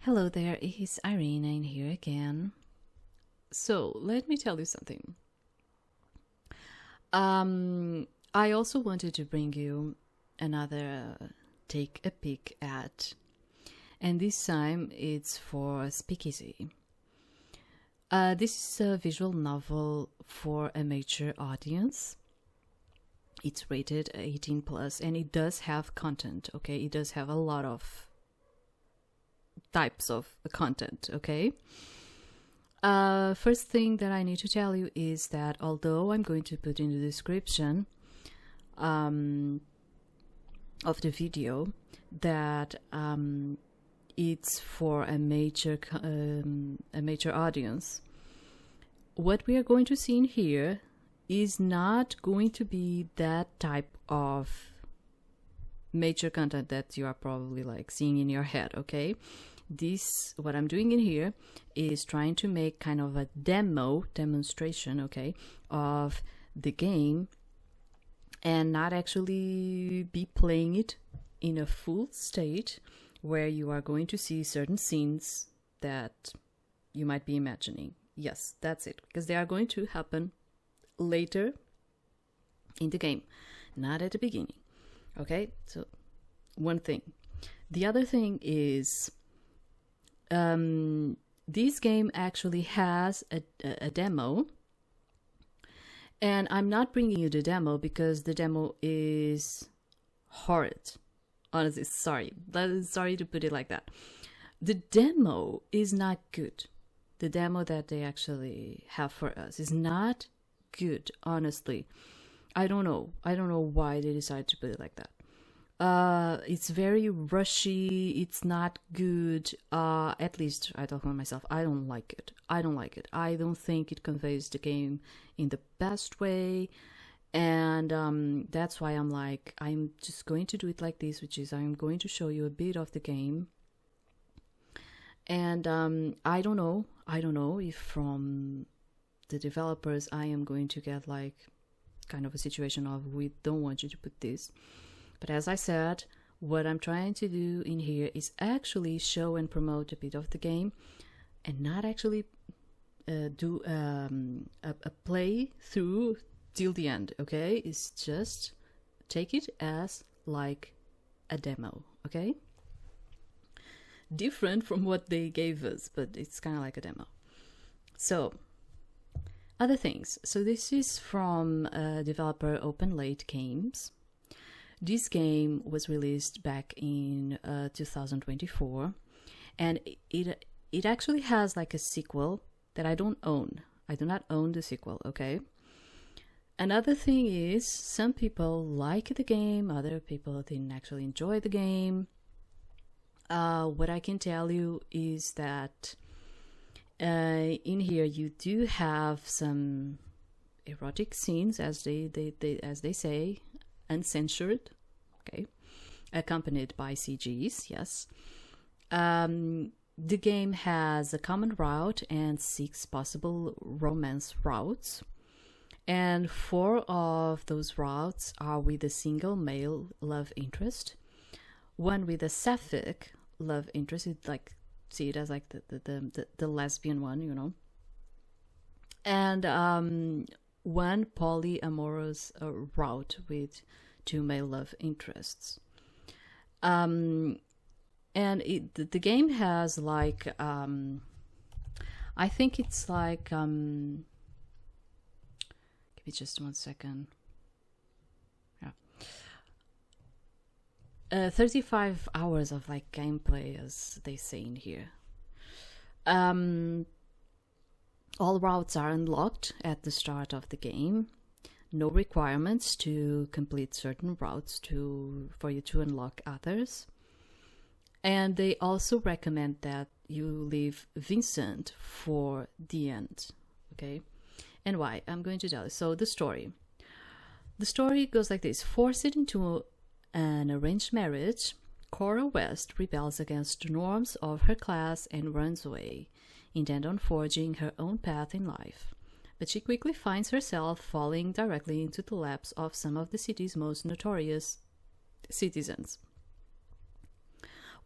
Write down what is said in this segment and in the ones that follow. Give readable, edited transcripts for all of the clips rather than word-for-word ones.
Hello there, it's Irene here again. So, let me tell you something. I also wanted to bring you another take a peek at, and this time it's for Speakeasy. This is a visual novel for a mature audience. It's rated 18 plus, and it does have content, okay? It does have a lot of types of content, okay? First thing that I need to tell you is that although I'm going to put in the description of the video that it's for a major audience, what we are going to see in here is not going to be that type of major content that you are probably like seeing in your head, okay? What I'm doing in here is trying to make kind of a demonstration, okay, of the game, and not actually be playing it in a full state where you are going to see certain scenes that you might be imagining. Yes, that's it, because they are going to happen later in the game, not at the beginning. Okay, so one thing. The other thing is this game actually has a demo, and I'm not bringing you the demo because the demo is horrid. Honestly, sorry to put it like that. The demo is not good. The demo that they actually have for us is not good, honestly. I don't know why they decided to put it like that. It's very rushy. It's not good. At least I talk for myself. I don't like it. I don't think it conveys the game in the best way. And that's why I'm like, I'm just going to do it like this, which is I'm going to show you a bit of the game. And I don't know if from the developers I am going to get like kind of a situation of we don't want you to put this. But as I said, what I'm trying to do in here is actually show and promote a bit of the game and not actually do a play through till the end, okay? It's just take it as like a demo, okay? Different from what they gave us, but it's kind of like a demo. So, other things. So this is from developer Open Late Games. This game was released back in 2024, and it actually has like a sequel that I don't own. I do not own the sequel, okay? Another thing is some people like the game, other people didn't actually enjoy the game. What I can tell you is that in here you do have some erotic scenes, as they say, uncensored, okay, accompanied by CGs, yes. The game has a common route and 6 possible romance routes, and 4 of those routes are with a single male love interest, 1 with a sapphic love interest. It like see it as like the lesbian one, you know, and 1 polyamorous route with 2 male love interests. And the game has like I think it's like give me just 1 second. 35 hours of like gameplay, as they say in here. All routes are unlocked at the start of the game. No requirements to complete certain routes for you to unlock others. And they also recommend that you leave Vincent for the end, okay? And why? I'm going to tell you. So the story goes like this. Forced into an arranged marriage, Cora West rebels against the norms of her class and runs away, intent on forging her own path in life. But she quickly finds herself falling directly into the laps of some of the city's most notorious citizens.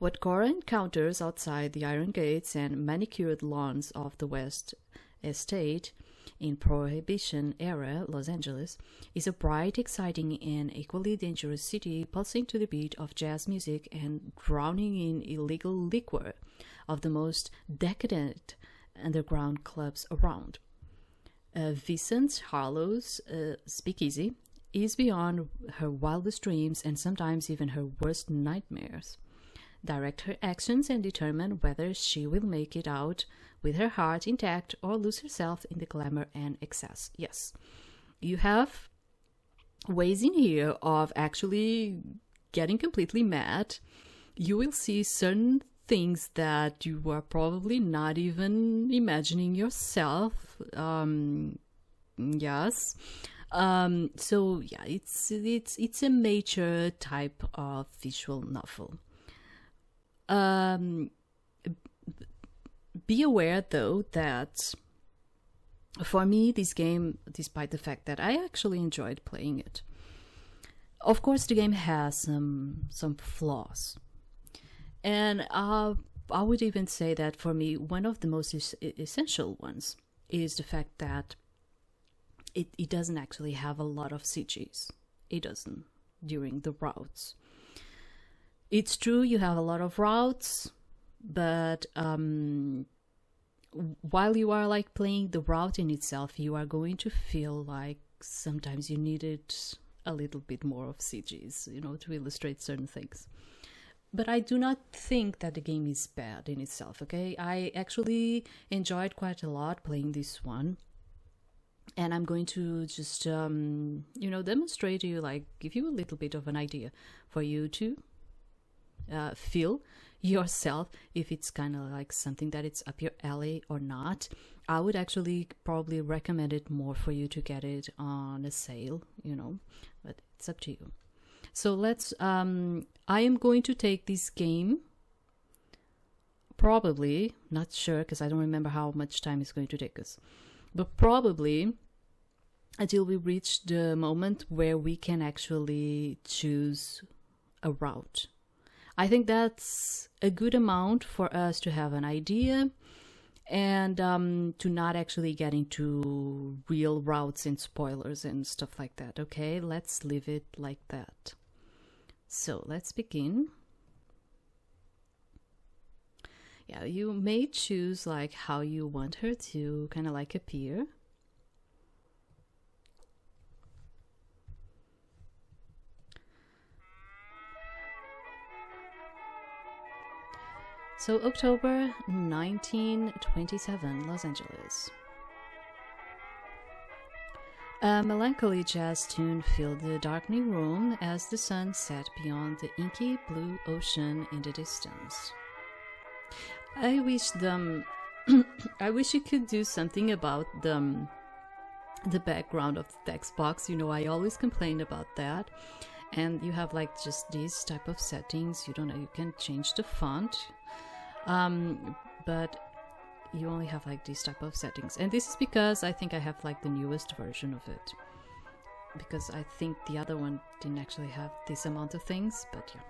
What Cora encounters outside the iron gates and manicured lawns of the West Estate in Prohibition-era Los Angeles is a bright, exciting, and equally dangerous city pulsing to the beat of jazz music and drowning in illegal liquor of the most decadent underground clubs around. Vincent Harlowe's Speakeasy is beyond her wildest dreams and sometimes even her worst nightmares. Direct her actions and determine whether she will make it out with her heart intact or lose herself in the glamour and excess. Yes, you have ways in here of actually getting completely mad. You will see certain things that you are probably not even imagining yourself. Yes. So yeah, it's a major type of visual novel. Be aware though that for me this game, despite the fact that I actually enjoyed playing it, of course the game has some flaws, and I would even say that for me one of the most essential ones is the fact that it doesn't actually have a lot of CGs. It doesn't during the routes. It's true you have a lot of routes, but while you are like playing the route in itself, you are going to feel like sometimes you needed a little bit more of CGs, you know, to illustrate certain things. But I do not think that the game is bad in itself, okay? I actually enjoyed quite a lot playing this one. And I'm going to just, demonstrate to you, like, give you a little bit of an idea for you to feel yourself if it's kind of like something that it's up your alley or not. I would actually probably recommend it more for you to get it on a sale, you know, but it's up to you. So let's, I am going to take this game, probably, not sure because I don't remember how much time it's going to take us, but probably until we reach the moment where we can actually choose a route. I think that's a good amount for us to have an idea and to not actually get into real routes and spoilers and stuff like that. Okay, let's leave it like that. So let's begin. Yeah, you may choose like how you want her to kind of like appear. So October 1927, Los Angeles. A melancholy jazz tune filled the darkening room as the sun set beyond the inky blue ocean in the distance. I wish you could do something about the background of the text box. You know, I always complain about that. And you have like just these type of settings. You don't know, you can change the font. But you only have like these type of settings, and this is because I think I have like the newest version of it, because I think the other one didn't actually have this amount of things. But yeah,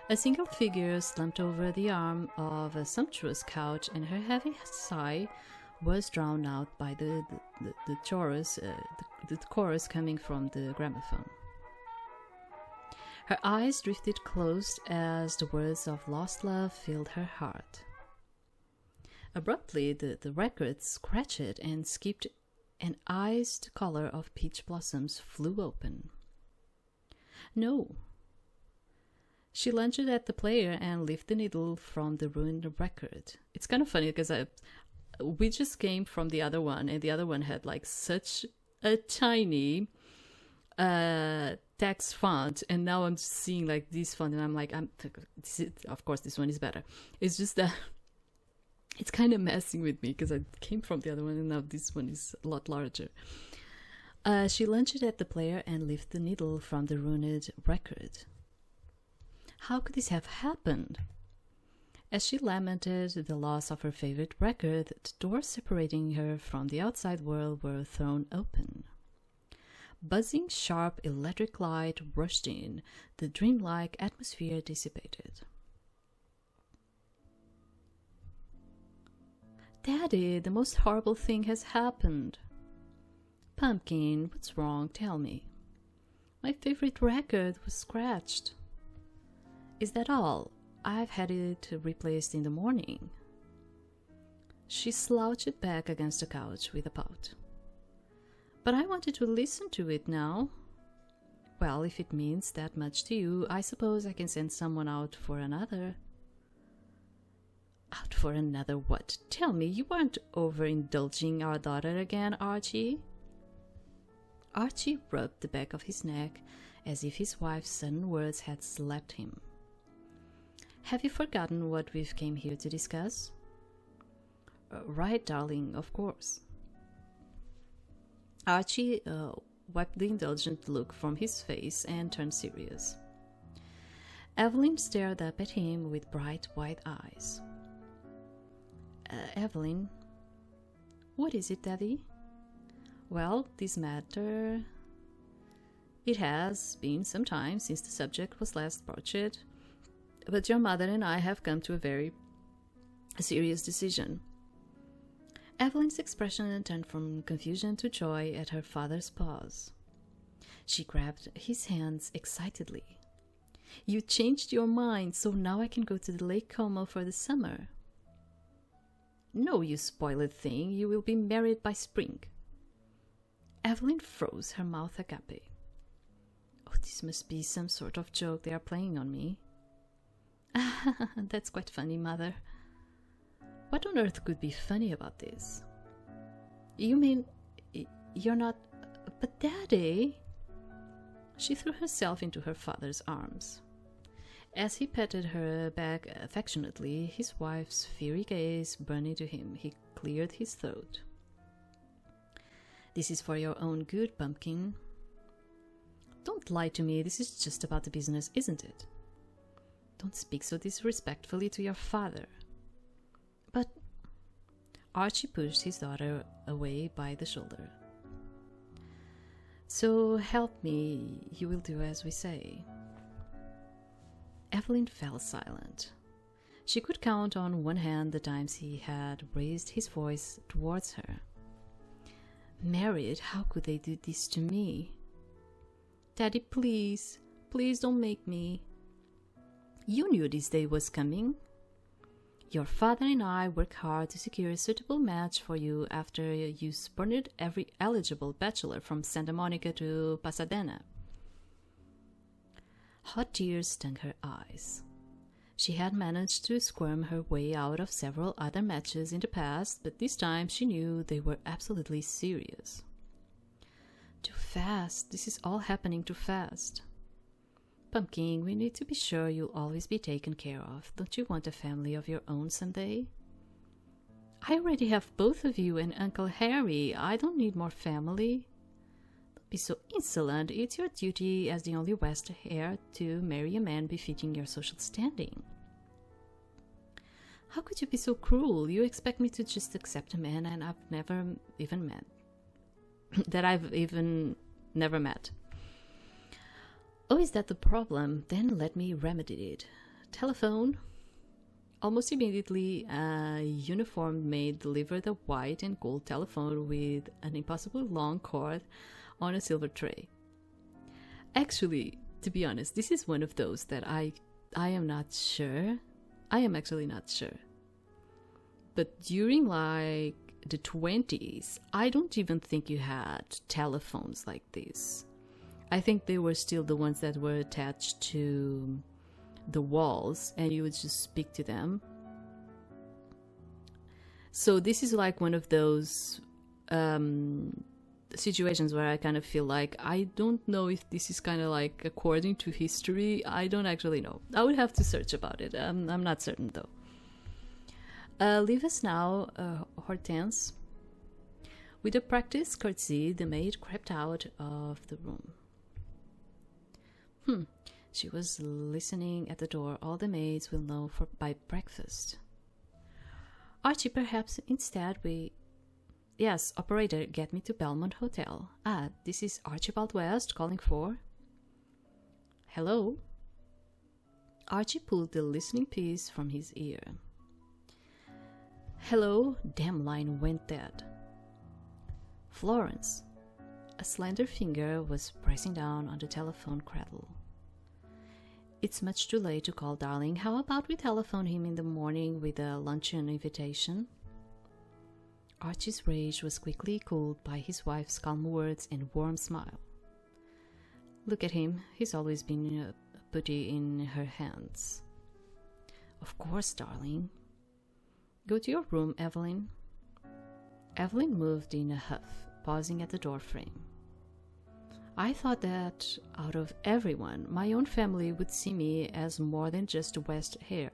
a single figure slumped over the arm of a sumptuous couch, and her heavy sigh was drowned out by the chorus coming from the gramophone. Her eyes drifted closed as the words of lost love filled her heart. Abruptly, the record scratched and skipped, and eyes the color of peach blossoms flew open. No. She lunged at the player and lifted the needle from the ruined record. It's kind of funny because we just came from the other one, and the other one had like such a tiny text font, and now I'm just seeing like this font, and I'm like, of course this one is better. It's just that it's kind of messing with me because I came from the other one, and now this one is a lot larger. She lunged at the player and lifted the needle from the ruined record. How could this have happened? As she lamented the loss of her favorite record, the doors separating her from the outside world were thrown open. buzzing, sharp electric light rushed in. The dreamlike atmosphere dissipated. Daddy, the most horrible thing has happened. Pumpkin, what's wrong? Tell me. My favorite record was scratched. Is that all? I've had it replaced in the morning. She slouched back against the couch with a pout. But I wanted to listen to it now. Well, if it means that much to you, I suppose I can send someone out for another. Out for another what? Tell me, you aren't overindulging our daughter again, Archie? Archie rubbed the back of his neck as if his wife's sudden words had slapped him. Have you forgotten what we've came here to discuss? Right, darling, of course. Archie wiped the indulgent look from his face and turned serious. Evelyn stared up at him with bright white eyes. Evelyn, what is it, Daddy? Well, this matter... It has been some time since the subject was last broached, but your mother and I have come to a very serious decision. Evelyn's expression turned from confusion to joy at her father's pause. She grabbed his hands excitedly. You changed your mind, so now I can go to the Lake Como for the summer. No, you spoiled thing, you will be married by spring. Evelyn froze, her mouth agape. Oh, this must be some sort of joke they are playing on me. That's quite funny, Mother. What on earth could be funny about this? You mean you're not... But Daddy... She threw herself into her father's arms. As he patted her back affectionately, his wife's fiery gaze burned into him. He cleared his throat. This is for your own good, Pumpkin. Don't lie to me. This is just about the business, isn't it? Don't speak so disrespectfully to your father. But Archie pushed his daughter away by the shoulder. So help me, you will do as we say. Evelyn fell silent. She could count on one hand the times he had raised his voice towards her. Married, how could they do this to me? Daddy, please, please don't make me. You knew this day was coming. Your father and I worked hard to secure a suitable match for you after you spurned every eligible bachelor from Santa Monica to Pasadena. Hot tears stung her eyes. She had managed to squirm her way out of several other matches in the past, but this time she knew they were absolutely serious. Too fast. This is all happening too fast. Pumpkin, we need to be sure you'll always be taken care of. Don't you want a family of your own someday? I already have both of you and Uncle Harry. I don't need more family. Don't be so insolent. It's your duty as the only West heir to marry a man befitting your social standing. How could you be so cruel? You expect me to just accept a man and I've never even met. Never met. Oh, is that the problem? Then let me remedy it. Telephone. Almost immediately, a uniformed maid delivered a white and gold telephone with an impossibly long cord on a silver tray. Actually, to be honest, this is one of those that I am not sure. I am actually not sure. But during like the 20s, I don't even think you had telephones like this. I think they were still the ones that were attached to the walls and you would just speak to them. So this is like one of those situations where I kind of feel like I don't know if this is kind of like according to history. I don't actually know. I would have to search about it. I'm not certain though. Leave us now, Hortense. With a practiced courtesy, the maid crept out of the room. She was listening at the door. All the maids will know by breakfast. Archie, perhaps instead Yes, operator, get me to Belmont Hotel. Ah, this is Archibald West calling for... Hello? Archie pulled the listening piece from his ear. Hello? Damn line went dead. Florence. A slender finger was pressing down on the telephone cradle. It's much too late to call, darling. How about we telephone him in the morning with a luncheon invitation? Archie's rage was quickly cooled by his wife's calm words and warm smile. Look at him. He's always been a putty in her hands. Of course, darling. Go to your room, Evelyn. Evelyn moved in a huff, pausing at the doorframe. I thought that, out of everyone, my own family would see me as more than just West hair.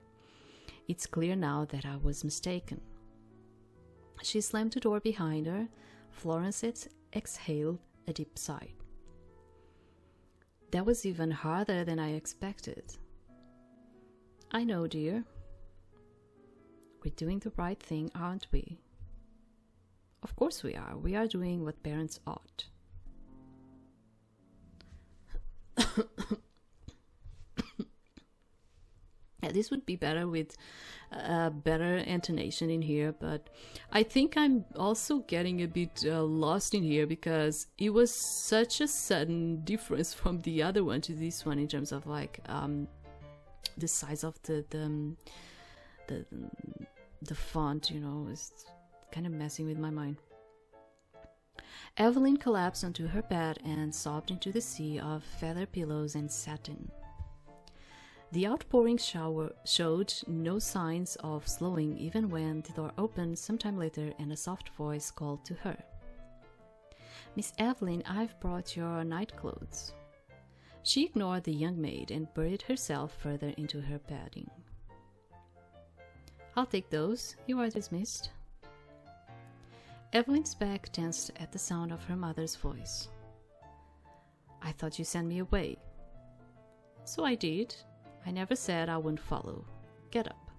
It's clear now that I was mistaken. She slammed the door behind her. Florence exhaled a deep sigh. That was even harder than I expected. I know, dear. We're doing the right thing, aren't we? Of course we are. We are doing what parents ought. Yeah, this would be better with a better intonation in here, but I think I'm also getting a bit lost in here because it was such a sudden difference from the other one to this one in terms of like the size of the font, you know, is kind of messing with my mind. Evelyn collapsed onto her bed and sobbed into the sea of feather pillows and satin. The outpouring shower showed no signs of slowing even when the door opened sometime later and a soft voice called to her. Miss Evelyn, I've brought your nightclothes. She ignored the young maid and buried herself further into her bedding. I'll take those. You are dismissed. Evelyn's back tensed at the sound of her mother's voice. I thought you sent me away. So I did. I never said I wouldn't follow. Get up.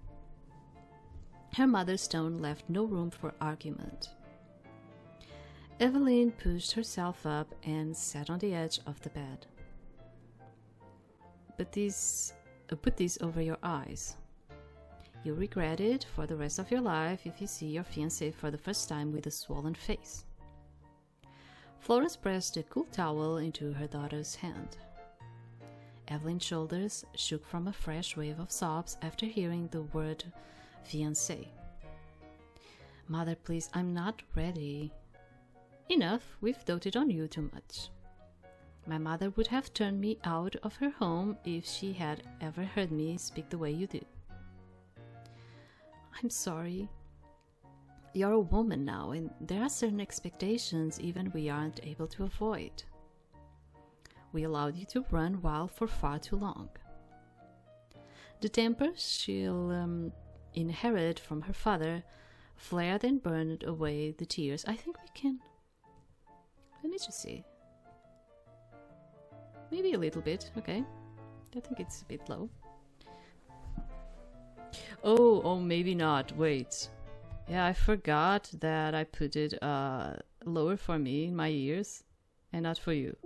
Her mother's tone left no room for argument. Evelyn pushed herself up and sat on the edge of the bed. Put this over your eyes. You'll regret it for the rest of your life if you see your fiancé for the first time with a swollen face. Florence pressed a cool towel into her daughter's hand. Evelyn's shoulders shook from a fresh wave of sobs after hearing the word fiancé. Mother, please, I'm not ready. Enough, we've doted on you too much. My mother would have turned me out of her home if she had ever heard me speak the way you do. I'm sorry. You're a woman now, and there are certain expectations even we aren't able to avoid. We allowed you to run wild for far too long. The temper she'll inherit from her father flared and burned away the tears. I think we can... Let me just see. Maybe a little bit, okay. I think it's a bit low. Oh, maybe not. Wait. Yeah, I forgot that I put it lower for me in my ears and not for you.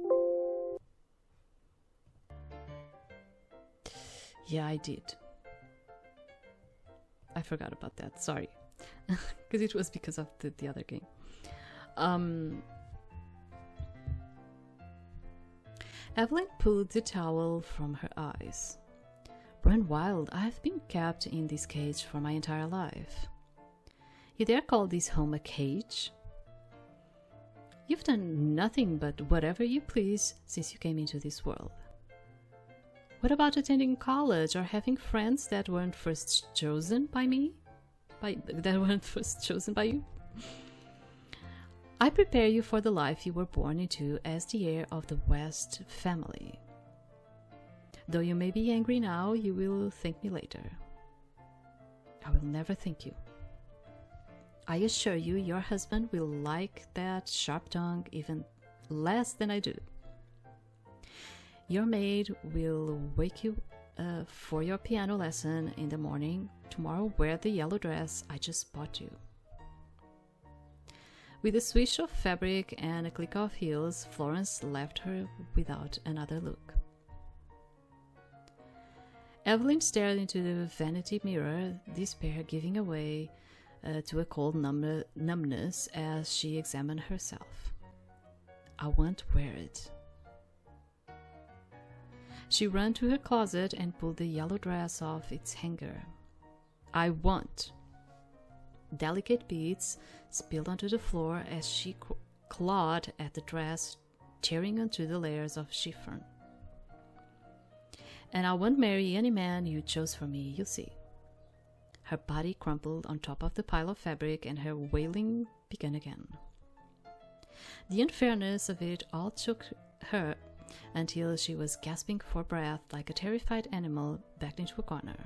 Yeah, I did. I forgot about that. Sorry. Because it was because of the other game. Evelyn pulled the towel from her eyes. Run wild. I've been kept in this cage for my entire life. You dare call this home a cage? You've done nothing but whatever you please since you came into this world. What about attending college or having friends that weren't first chosen by me? That weren't first chosen by you? I prepare you for the life you were born into as the heir of the West family. Though you may be angry now, you will thank me later. I will never thank you. I assure you, your husband will like that sharp tongue even less than I do. Your maid will wake you for your piano lesson in the morning. Tomorrow, wear the yellow dress I just bought you. With a swish of fabric and a click of heels, Florence left her without another look. Evelyn stared into the vanity mirror, despair giving way to a cold numbness as she examined herself. I won't wear it. She ran to her closet and pulled the yellow dress off its hanger. I won't. Delicate beads spilled onto the floor as she clawed at the dress, tearing onto the layers of chiffon. And I won't marry any man you chose for me, you'll see. Her body crumpled on top of the pile of fabric and her wailing began again. The unfairness of it all shook her until she was gasping for breath like a terrified animal backed into a corner.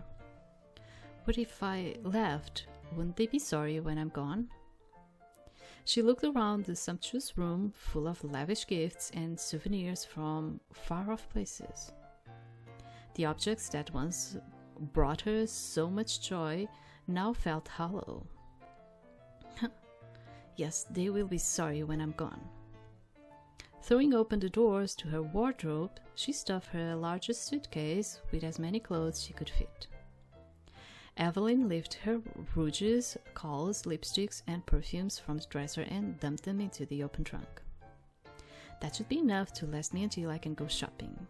What if I left? Wouldn't they be sorry when I'm gone? She looked around the sumptuous room full of lavish gifts and souvenirs from far-off places. The objects that once brought her so much joy now felt hollow. Yes, they will be sorry when I'm gone. Throwing open the doors to her wardrobe, she stuffed her largest suitcase with as many clothes she could fit. Evelyn lifted her rouges, cauls, lipsticks, and perfumes from the dresser and dumped them into the open trunk. That should be enough to last me until I can go shopping.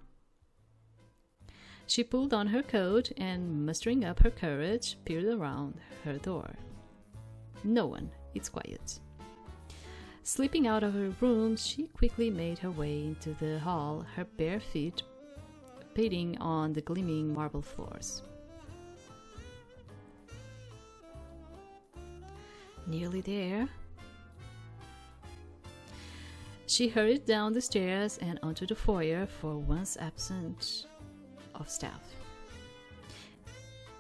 She pulled on her coat and, mustering up her courage, peered around her door. No one. It's quiet. Slipping out of her room, she quickly made her way into the hall, her bare feet beating on the gleaming marble floors. Nearly there. She hurried down the stairs and onto the foyer for once absent of staff.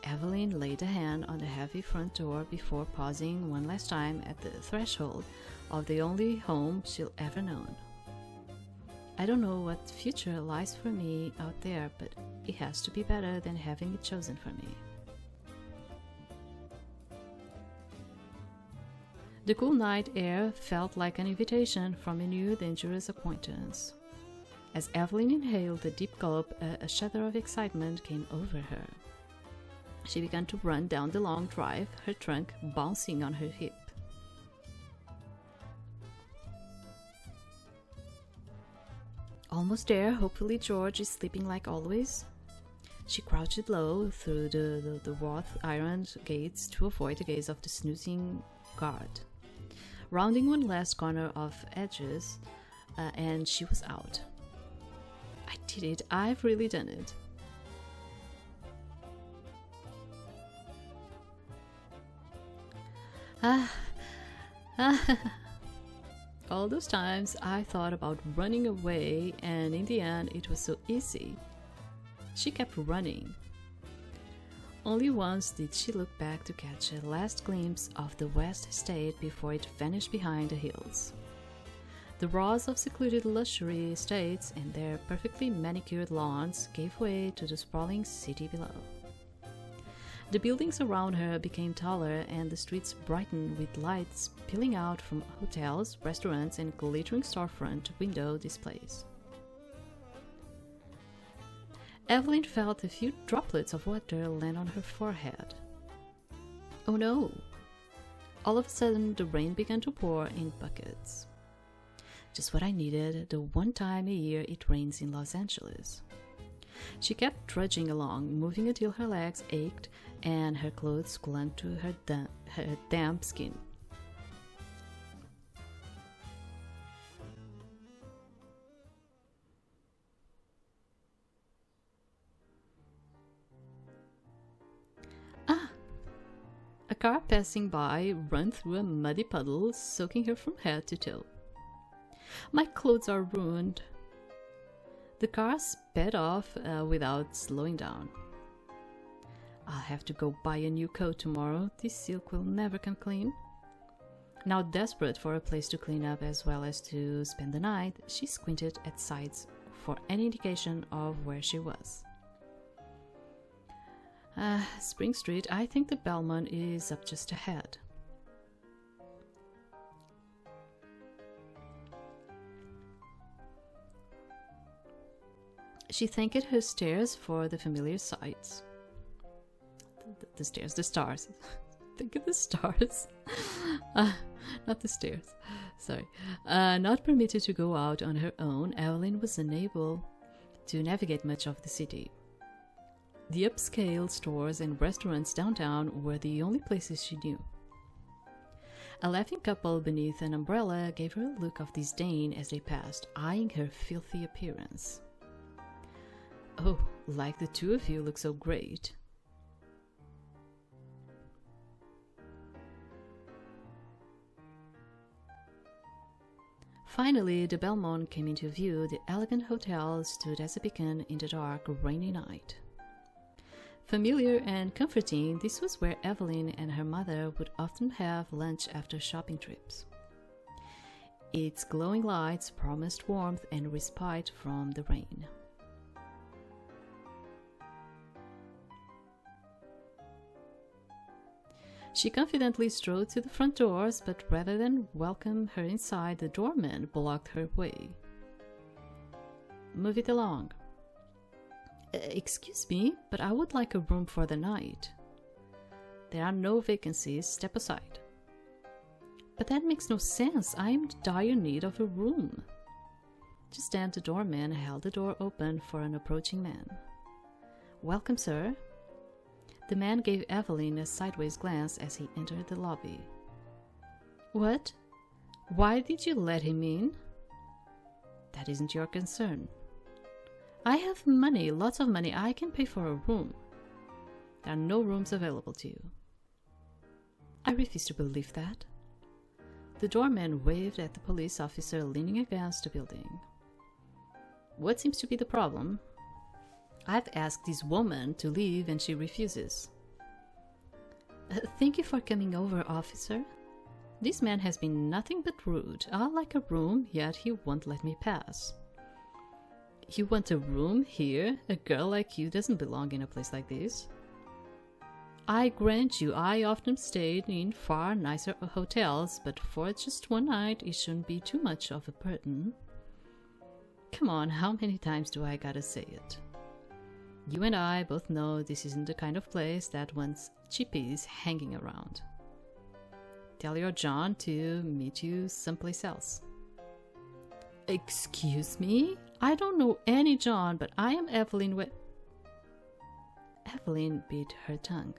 Evelyn laid a hand on the heavy front door before pausing one last time at the threshold of the only home she'll ever known. I don't know what future lies for me out there, but it has to be better than having it chosen for me. The cool night air felt like an invitation from a new dangerous acquaintance. As Evelyn inhaled the deep gulp, a shudder of excitement came over her. She began to run down the long drive, her trunk bouncing on her hip. Almost there, hopefully George is sleeping like always. She crouched low through the wrought-iron gates to avoid the gaze of the snoozing guard. Rounding one last corner of edges, and she was out. I did it. I've really done it. All those times I thought about running away, and in the end it was so easy. She kept running. Only once did she look back to catch a last glimpse of the West Estate before it vanished behind the hills. The rows of secluded luxury estates and their perfectly manicured lawns gave way to the sprawling city below. The buildings around her became taller and the streets brightened with lights spilling out from hotels, restaurants, and glittering storefront window displays. Evelyn felt a few droplets of water land on her forehead. Oh no! All of a sudden, the rain began to pour in buckets. Just what I needed, the one time a year it rains in Los Angeles. She kept trudging along, moving until her legs ached and her clothes clung to her damp skin. A car passing by ran through a muddy puddle, soaking her from head to toe. My clothes are ruined. The car sped off without slowing down. I'll have to go buy a new coat tomorrow. This silk will never come clean. Now desperate for a place to clean up as well as to spend the night, she squinted at sights for any indication of where she was. Spring Street, I think the Belmont is up just ahead. She thanked her stars for the familiar sights. The stairs, the stars. Think of the stars. Not the stairs. Sorry. Not permitted to go out on her own, Evelyn was unable to navigate much of the city. The upscale stores and restaurants downtown were the only places she knew. A laughing couple beneath an umbrella gave her a look of disdain as they passed, eyeing her filthy appearance. "Oh, like the two of you look so great." Finally, the Belmont came into view. The elegant hotel stood as a beacon in the dark, rainy night. Familiar and comforting, this was where Evelyn and her mother would often have lunch after shopping trips. Its glowing lights promised warmth and respite from the rain. She confidently strode to the front doors, but rather than welcome her inside, the doorman blocked her way. "Move it along." "Excuse me, but I would like a room for the night." "There are no vacancies, step aside." "But that makes no sense, I am in dire need of a room." Just then the doorman held the door open for an approaching man. "Welcome, sir." The man gave Evelyn a sideways glance as he entered the lobby. "What? Why did you let him in?" "That isn't your concern." "I have money, lots of money. I can pay for a room." "There are no rooms available to you." "I refuse to believe that." The doorman waved at the police officer leaning against the building. "What seems to be the problem?" "I've asked this woman to leave and she refuses." "Thank you for coming over, officer. This man has been nothing but rude. I'd like a room, yet he won't let me pass." "You want a room here? A girl like you doesn't belong in a place like this." "I grant you, I often stayed in far nicer hotels, but for just one night it shouldn't be too much of a burden." "Come on, how many times do I gotta say it? You and I both know this isn't the kind of place that wants chippies hanging around. Tell your John to meet you someplace else." "Excuse me? I don't know any John, but I am Evelyn Evelyn bit her tongue.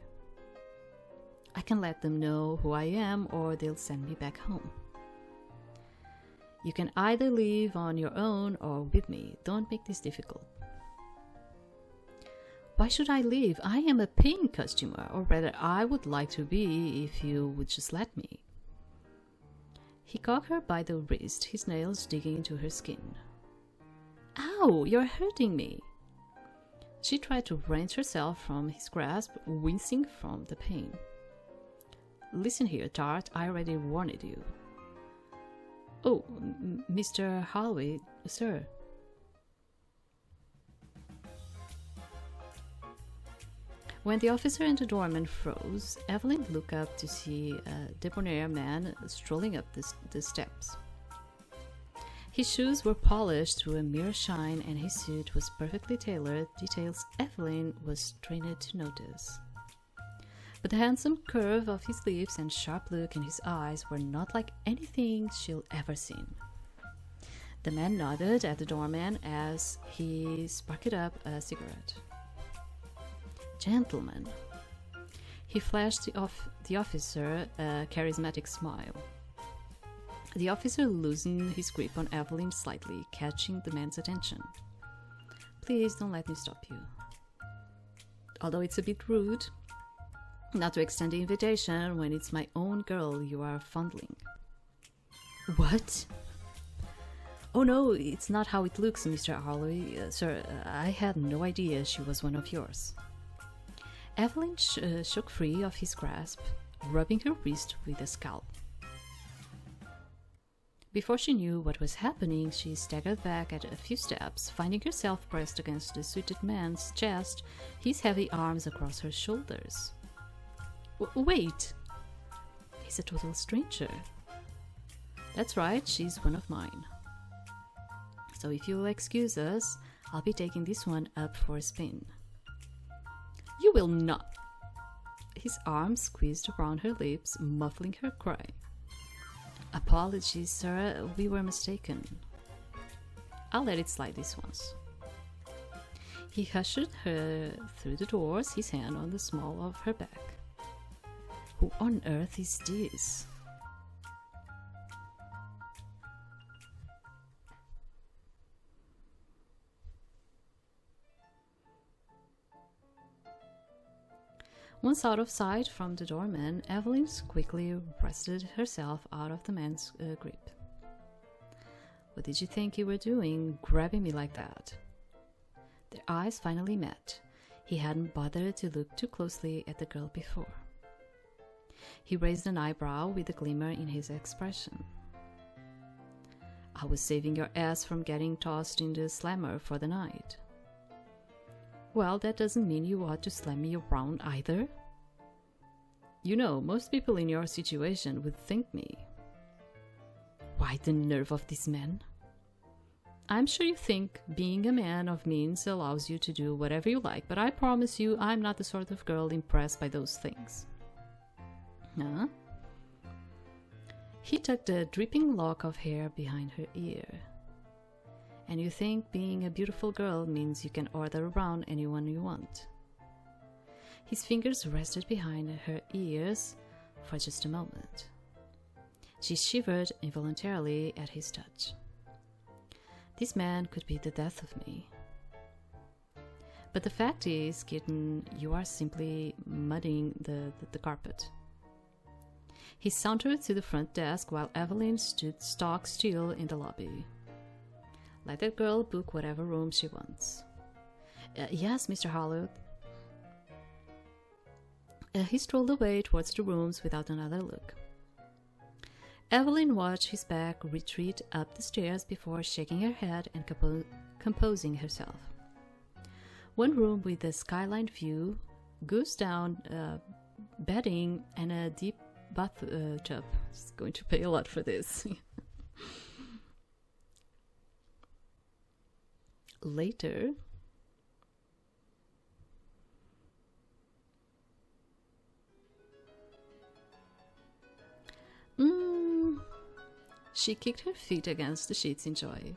"I can let them know who I am or they'll send me back home." "You can either leave on your own or with me. Don't make this difficult." "Why should I leave? I am a paying customer, or rather I would like to be if you would just let me." He caught her by the wrist, his nails digging into her skin. "Ow, you're hurting me." She tried to wrench herself from his grasp, wincing from the pain. "Listen here, Tart, I already warned you." "Oh, Mr. Harlowe, sir." When the officer and the doorman froze, Evelyn looked up to see a debonair man strolling up the steps. His shoes were polished to a mirror shine and his suit was perfectly tailored, details Evelyn was trained to notice. But the handsome curve of his lips and sharp look in his eyes were not like anything she'd ever seen. The man nodded at the doorman as he sparked up a cigarette. "Gentlemen." He flashed the officer a charismatic smile. The officer loosened his grip on Evelyn slightly, catching the man's attention. "Please don't let me stop you. Although it's a bit rude not to extend the invitation when it's my own girl you are fondling." "What?" "Oh no, it's not how it looks, Mr. Harlowe. Sir, I had no idea she was one of yours." Evelyn shook free of his grasp, rubbing her wrist with a scalp. Before she knew what was happening, she staggered back at a few steps, finding herself pressed against the suited man's chest, his heavy arms across her shoulders. Wait! He's a total stranger." "That's right, she's one of mine. So if you'll excuse us, I'll be taking this one up for a spin. You will not. His arm squeezed around her lips, muffling her cry. Apologies, sir, we were mistaken. I'll let it slide this once. He ushered her through the doors, his hand on the small of her back. Who on earth is this? Once out of sight from the doorman, Evelyn quickly wrested herself out of the man's grip. What did you think you were doing, grabbing me like that? Their eyes finally met. He hadn't bothered to look too closely at the girl before. He raised an eyebrow with a glimmer in his expression. I was saving your ass from getting tossed in the slammer for the night. Well, that doesn't mean you ought to slam me around either. You know, most people in your situation would thank me. Why the nerve of this man? I'm sure you think being a man of means allows you to do whatever you like, but I promise you I'm not the sort of girl impressed by those things. Huh? He tucked a dripping lock of hair behind her ear. And you think being a beautiful girl means you can order around anyone you want. His fingers rested behind her ears for just a moment. She shivered involuntarily at his touch. This man could be the death of me. But the fact is, kitten, you are simply muddying the carpet. He sauntered to the front desk while Evelyn stood stock still in the lobby. Let that girl book whatever room she wants. Yes, Mr. Harlowe. He strolled away towards the rooms without another look. Evelyn watched his back retreat up the stairs before shaking her head and composing herself. One room with a skyline view, goose down bedding, and a deep bathtub. She's going to pay a lot for this. Later, she kicked her feet against the sheets in joy.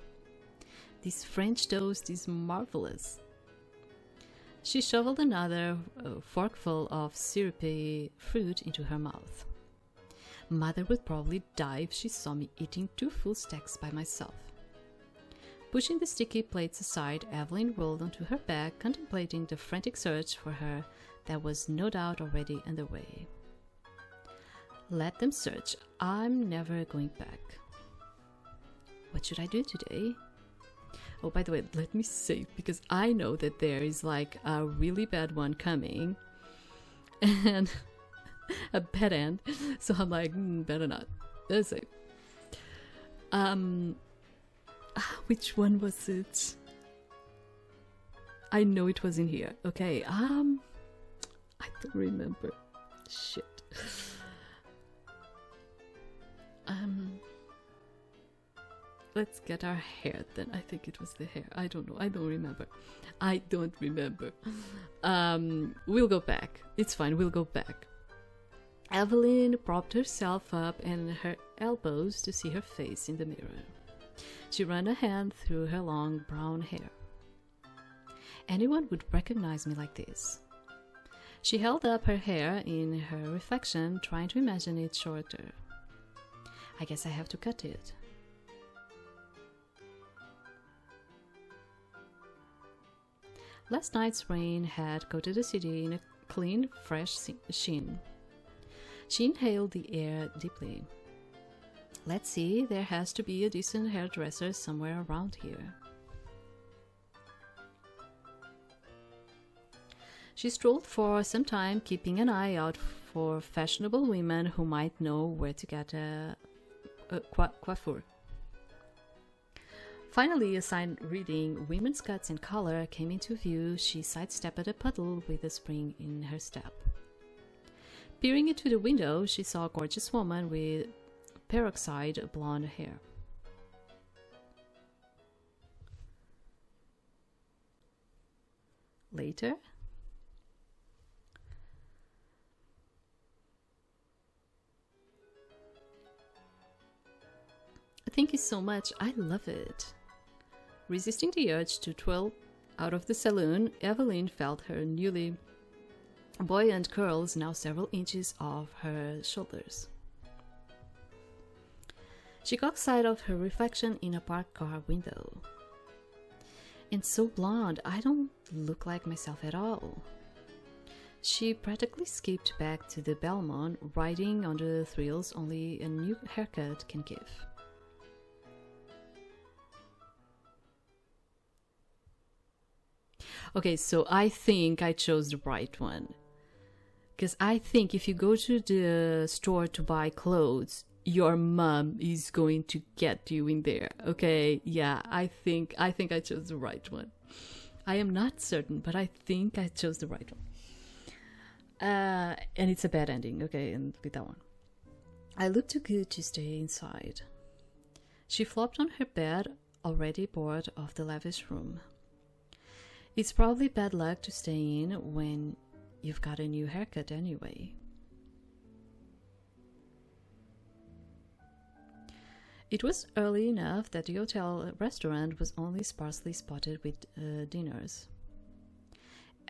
This French toast is marvelous. She shoveled another forkful of syrupy fruit into her mouth. Mother would probably die if she saw me eating 2 full stacks by myself. Pushing the sticky plates aside, Evelyn rolled onto her back, contemplating the frantic search for her that was no doubt already underway. Let them search. I'm never going back. What should I do today? Oh, by the way, let me save, because I know that there is like a really bad one coming. And a bad end. So I'm like, better not. Let's save. Which one was it? I know it was in here. Okay. I don't remember. Shit. Let's get our hair then. I think it was the hair. I don't know. I don't remember. We'll go back. It's fine. We'll go back. Evelyn propped herself up and her elbows to see her face in the mirror. She ran a hand through her long brown hair. Anyone would recognize me like this. She held up her hair in her reflection, trying to imagine it shorter. I guess I have to cut it. Last night's rain had coated the city in a clean, fresh sheen. She inhaled the air deeply. Let's see, there has to be a decent hairdresser somewhere around here. She strolled for some time, keeping an eye out for fashionable women who might know where to get a coiffure. Finally, a sign reading "Women's Cuts and Color" came into view. She sidestepped a puddle with a spring in her step. Peering into the window, she saw a gorgeous woman with peroxide blonde hair. later. Thank you so much. I love it. Resisting the urge to twirl out of the saloon, Evelyn felt her newly buoyant curls now several inches off her shoulders. She caught sight of her reflection in a parked car window. And so blonde, I don't look like myself at all. She practically skipped back to the Belmont, riding on the thrills only a new haircut can give. Okay, so I think I chose the right one. Because I think if you go to the store to buy clothes, your mom is going to get you in there. Okay, yeah, I think I chose the right one. I am not certain, but I think I chose the right one. And it's a bad ending, okay, and with that one. I look too good to stay inside. She flopped on her bed, already bored of the lavish room. It's probably bad luck to stay in when you've got a new haircut anyway. It was early enough that the hotel restaurant was only sparsely spotted with dinners.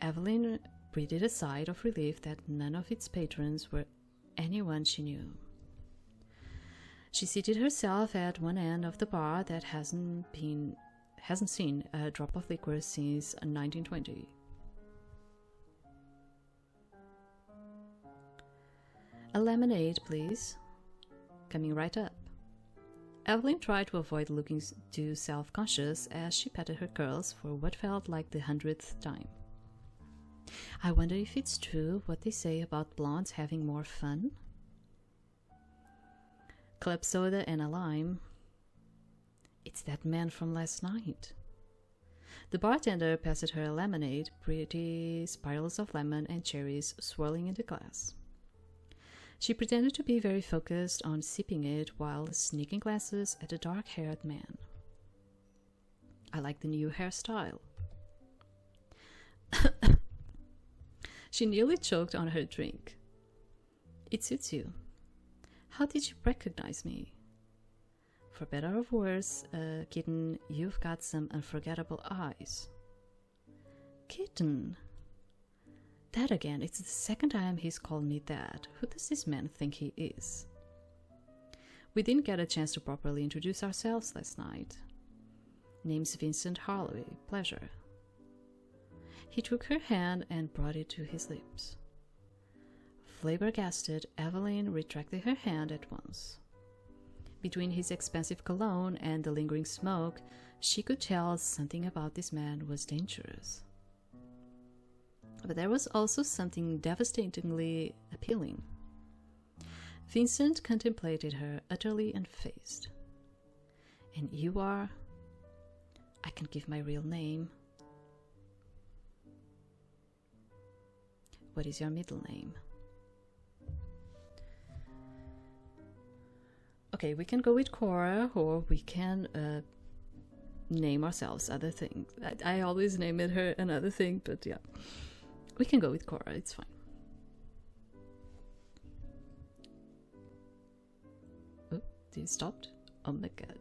Evelyn breathed a sigh of relief that none of its patrons were anyone she knew. She seated herself at one end of the bar that hasn't seen a drop of liquor since 1920. A lemonade, please. Coming right up. Evelyn tried to avoid looking too self-conscious as she patted her curls for what felt like the 100th time. I wonder if it's true what they say about blondes having more fun? Club soda and a lime. It's that man from last night. The bartender passed her a lemonade, pretty spirals of lemon and cherries swirling in the glass. She pretended to be very focused on sipping it while sneaking glances at the dark-haired man. I like the new hairstyle. She nearly choked on her drink. It suits you. How did you recognize me? For better or worse, kitten, you've got some unforgettable eyes. Kitten? That again, it's the second time he's called me that. Who does this man think he is? We didn't get a chance to properly introduce ourselves last night. Name's Vincent Harlowe. Pleasure. He took her hand and brought it to his lips. Flabbergasted, Evelyn retracted her hand at once. Between his expensive cologne and the lingering smoke, she could tell something about this man was dangerous. But there was also something devastatingly appealing. Vincent contemplated her utterly unfazed. And you are... I can't give my real name. What is your middle name? Okay, we can go with Cora, or we can name ourselves other things. I always name it her another thing, but yeah. We can go with Cora, it's fine. Oh, you stopped? Oh my god.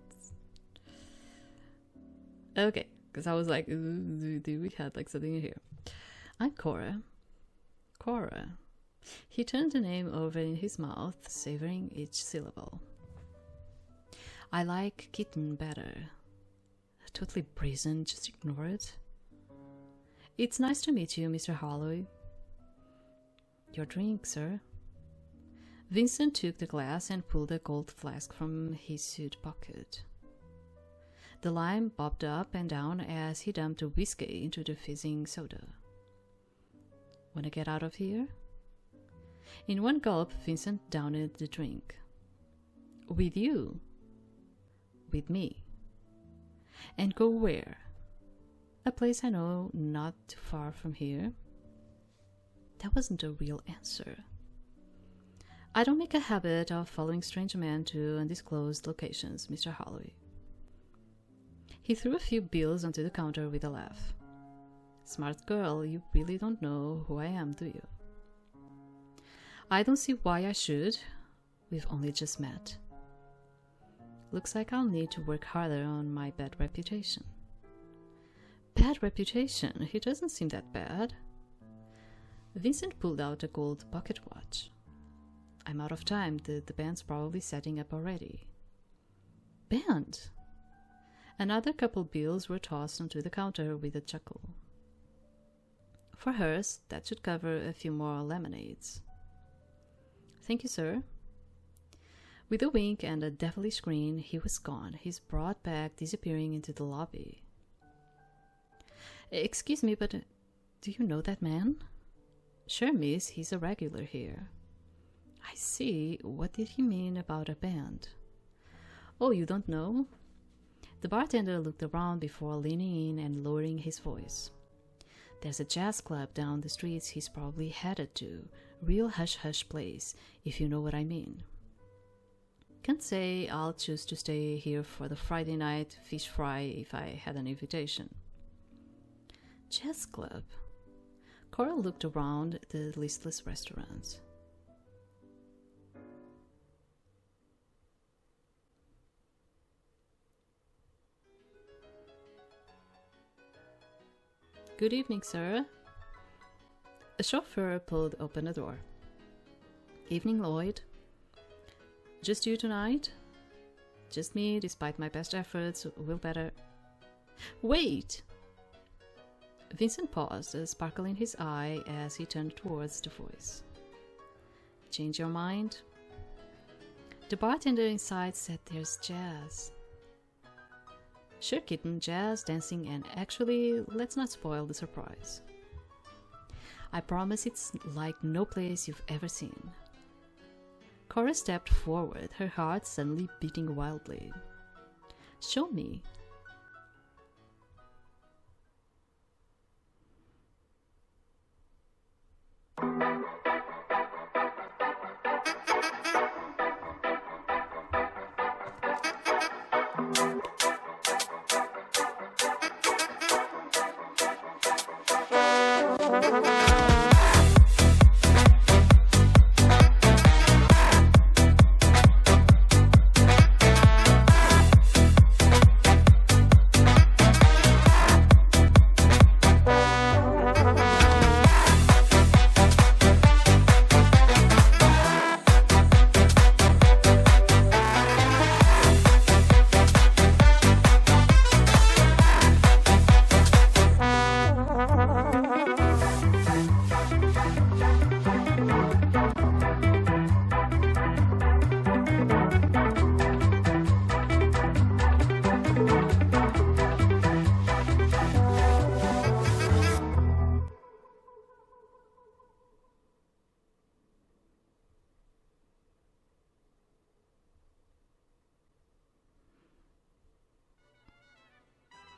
Okay, because I was like, do we have like something in here? I'm Cora. Cora. He turned the name over in his mouth, savoring each syllable. I like kitten better. Totally brazen, just ignore it. It's nice to meet you, Mr. Harlowe. Your drink, sir. Vincent took the glass and pulled a gold flask from his suit pocket. The lime bobbed up and down as he dumped a whiskey into the fizzing soda. Wanna get out of here? In one gulp, Vincent downed the drink. With you? With me. And go where? A place I know not too far from here. That wasn't a real answer. I don't make a habit of following strange men to undisclosed locations, Mr. Harlowe. He threw a few bills onto the counter with a laugh. Smart girl, you really don't know who I am, do you? I don't see why I should. We've only just met. Looks like I'll need to work harder on my bad reputation. Bad reputation? He doesn't seem that bad. Vincent pulled out a gold pocket watch. I'm out of time. The band's probably setting up already. Band? Another couple bills were tossed onto the counter with a chuckle. For hers, that should cover a few more lemonades. Thank you, sir. With a wink and a devilish grin, he was gone, his broad back disappearing into the lobby. Excuse me, but do you know that man? Sure, miss, he's a regular here. I see. What did he mean about a band? Oh, you don't know? The bartender looked around before leaning in and lowering his voice. There's a jazz club down the streets he's probably headed to. Real hush-hush place, if you know what I mean. Can't say I'll choose to stay here for the Friday night fish fry if I had an invitation. Jazz club? Cora looked around the listless restaurants. Good evening, sir. A chauffeur pulled open a door. Evening, Lloyd. Just you tonight? Just me, despite my best efforts. We'll better... Wait! Vincent paused, a sparkle in his eye as he turned towards the voice. Change your mind? The bartender inside said there's jazz. Sure, kitten, jazz, dancing, and actually, let's not spoil the surprise. I promise it's like no place you've ever seen. Cora stepped forward, her heart suddenly beating wildly. Show me.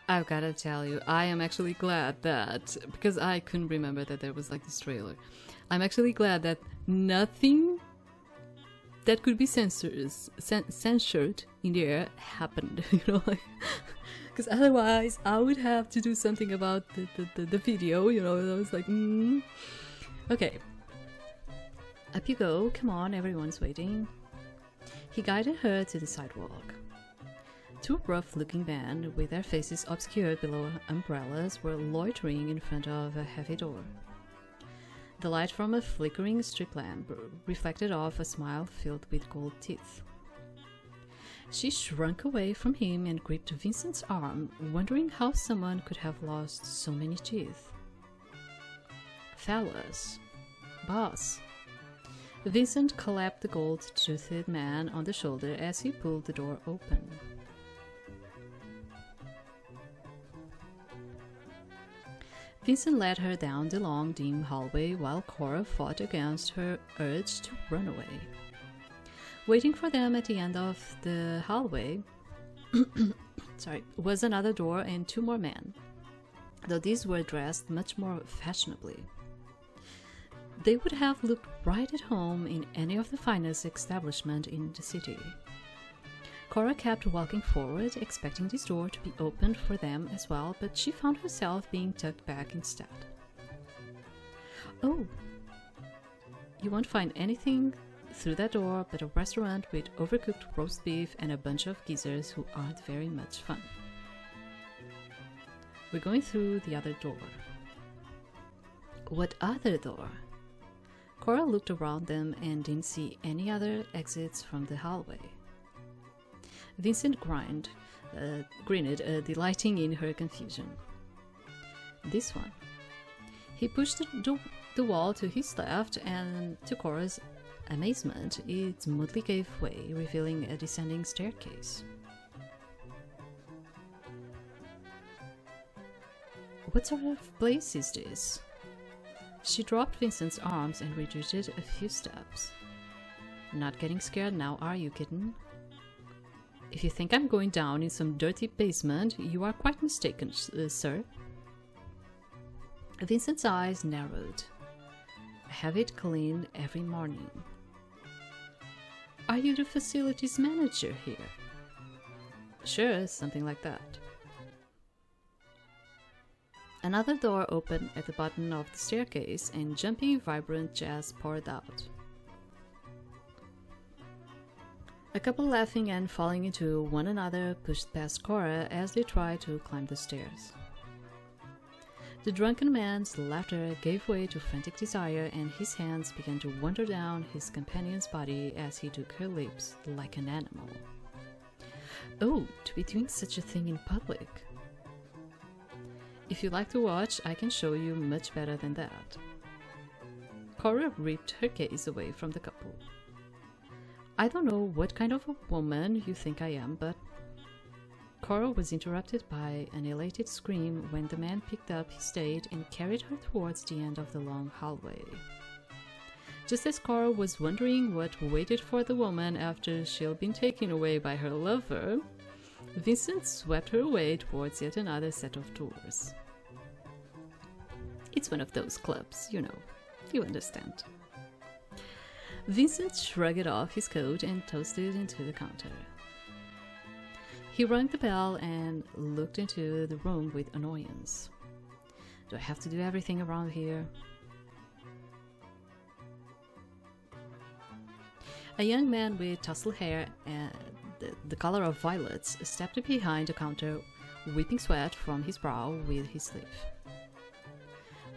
I've gotta tell you, I am actually glad that, because I couldn't remember that there was like this trailer, I'm actually glad that nothing that could be censored in the air happened, you know, like, because otherwise I would have to do something about the video, you know. I was like, Okay, up you go, come on, everyone's waiting. He guided her to the sidewalk. Two rough-looking men, with their faces obscured below umbrellas, were loitering in front of a heavy door. The light from a flickering street lamp reflected off a smile filled with gold teeth. She shrunk away from him and gripped Vincent's arm, wondering how someone could have lost so many teeth. Fellas. Boss. Vincent clapped the gold-toothed man on the shoulder as he pulled the door open. Vincent led her down the long, dim hallway while Cora fought against her urge to run away. Waiting for them at the end of the hallway was another door and two more men, though these were dressed much more fashionably. They would have looked right at home in any of the finest establishment in the city. Cora kept walking forward, expecting this door to be opened for them as well, but she found herself being tucked back instead. Oh, you won't find anything through that door but a restaurant with overcooked roast beef and a bunch of geezers who aren't very much fun. We're going through the other door. What other door? Cora looked around them and didn't see any other exits from the hallway. Vincent grinned, delighting in her confusion. This one. He pushed the wall to his left, and to Cora's amazement, it smoothly gave way, revealing a descending staircase. What sort of place is this? She dropped Vincent's arms and retreated a few steps. Not getting scared now, are you, kitten? If you think I'm going down in some dirty basement, you are quite mistaken, sir. Vincent's eyes narrowed. I have it cleaned every morning. Are you the facilities manager here? Sure, something like that. Another door opened at the bottom of the staircase, and jumpy, vibrant jazz poured out. A couple laughing and falling into one another pushed past Cora as they tried to climb the stairs. The drunken man's laughter gave way to frantic desire, and his hands began to wander down his companion's body as he took her lips like an animal. Oh, to be doing such a thing in public! If you like to watch, I can show you much better than that. Cora ripped her gaze away from the couple. I don't know what kind of a woman you think I am, but... Cora was interrupted by an elated scream when the man picked up his date and carried her towards the end of the long hallway. Just as Cora was wondering what waited for the woman after she'd been taken away by her lover, Vincent swept her away towards yet another set of doors. It's one of those clubs, you know. You understand. Vincent shrugged off his coat and tossed it into the counter. He rang the bell and looked into the room with annoyance. Do I have to do everything around here? A young man with tousled hair and the color of violets stepped behind the counter, wiping sweat from his brow with his sleeve.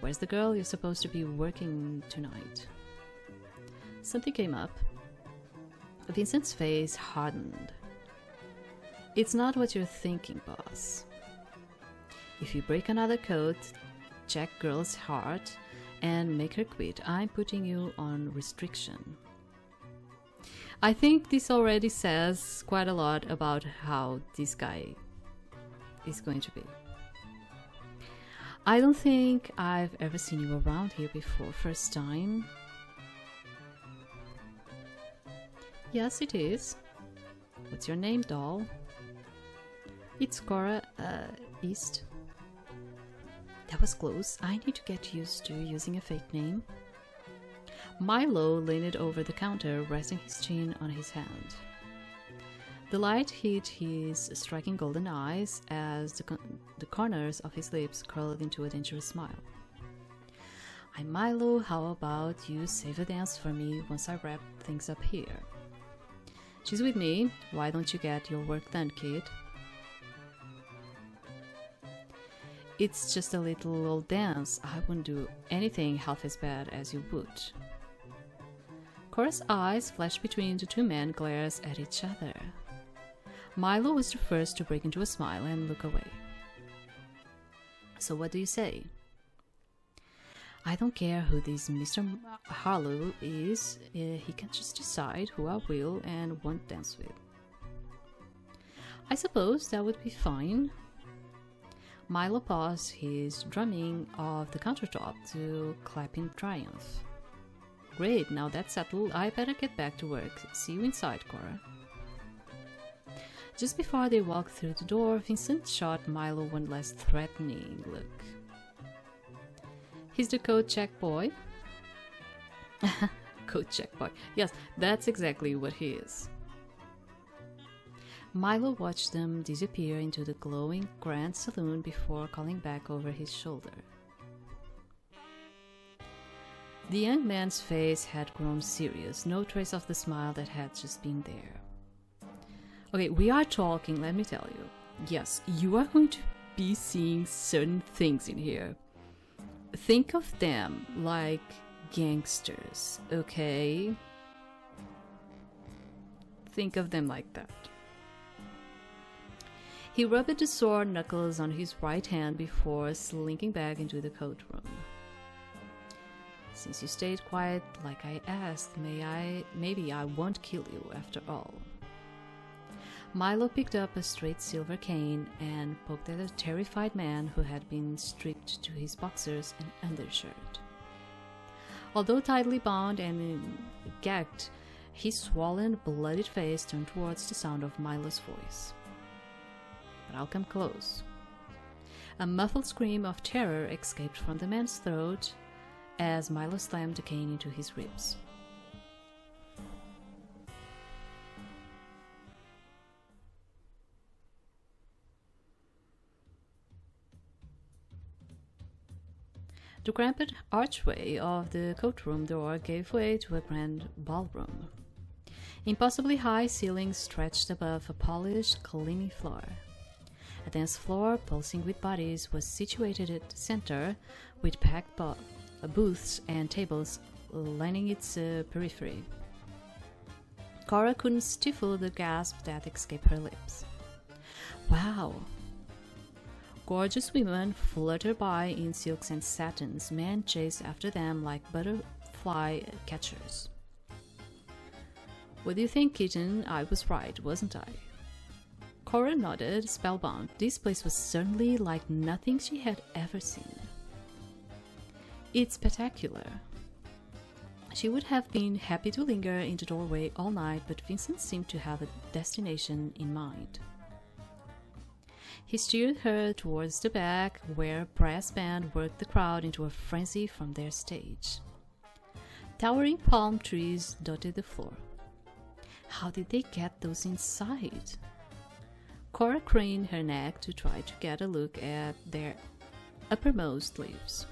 Where's the girl you're supposed to be working tonight? Something came up. Vincent's face hardened. It's not what you're thinking, boss. If you break another code, check girl's heart, and make her quit, I'm putting you on restriction. I think this already says quite a lot about how this guy is going to be. I don't think I've ever seen you around here before. First time? Yes, it is. What's your name, doll? It's Cora, East. That was close. I need to get used to using a fake name. Milo leaned over the counter, resting his chin on his hand. The light hit his striking golden eyes as the corners of his lips curled into a dangerous smile. I'm Milo, how about you save a dance for me once I wrap things up here? She's with me, why don't you get your work done, kid? It's just a little old dance, I wouldn't do anything half as bad as you would. Cora's eyes flashed between the two men, glares at each other. Milo was the first to break into a smile and look away. So what do you say? I don't care who this Mr. Harlowe is, he can just decide who I will and won't dance with. I suppose that would be fine. Milo paused his drumming of the countertop to clap in triumph. Great, now that's settled, I better get back to work. See you inside, Cora. Just before they walked through the door, Vincent shot Milo one last threatening look. He's the code check boy. Code check boy. Yes, that's exactly what he is. Milo watched them disappear into the glowing grand saloon before calling back over his shoulder. The young man's face had grown serious, no trace of the smile that had just been there. Okay, we are talking, let me tell you. Yes, you are going to be seeing certain things in here. Think of them like gangsters, okay? Think of them like that. He rubbed the sore knuckles on his right hand before slinking back into the coat room. Since you stayed quiet like I asked, maybe I won't kill you after all. Milo picked up a straight silver cane and poked at a terrified man who had been stripped to his boxers and undershirt. Although tightly bound and gagged, his swollen, bloodied face turned towards the sound of Milo's voice. But I'll come close. A muffled scream of terror escaped from the man's throat as Milo slammed the cane into his ribs. The cramped archway of the courtroom door gave way to a grand ballroom. Impossibly high ceilings stretched above a polished, gleaming floor. A dance floor, pulsing with bodies, was situated at the center, with packed booths and tables lining its periphery. Cora couldn't stifle the gasp that escaped her lips. Wow! Gorgeous women fluttered by in silks and satins. Men chased after them like butterfly catchers. What do you think, kitten? I was right, wasn't I? Cora nodded, spellbound. This place was certainly like nothing she had ever seen. It's spectacular. She would have been happy to linger in the doorway all night, but Vincent seemed to have a destination in mind. He steered her towards the back, where a brass band worked the crowd into a frenzy from their stage. Towering palm trees dotted the floor. How did they get those inside? Cora craned her neck to try to get a look at their uppermost leaves.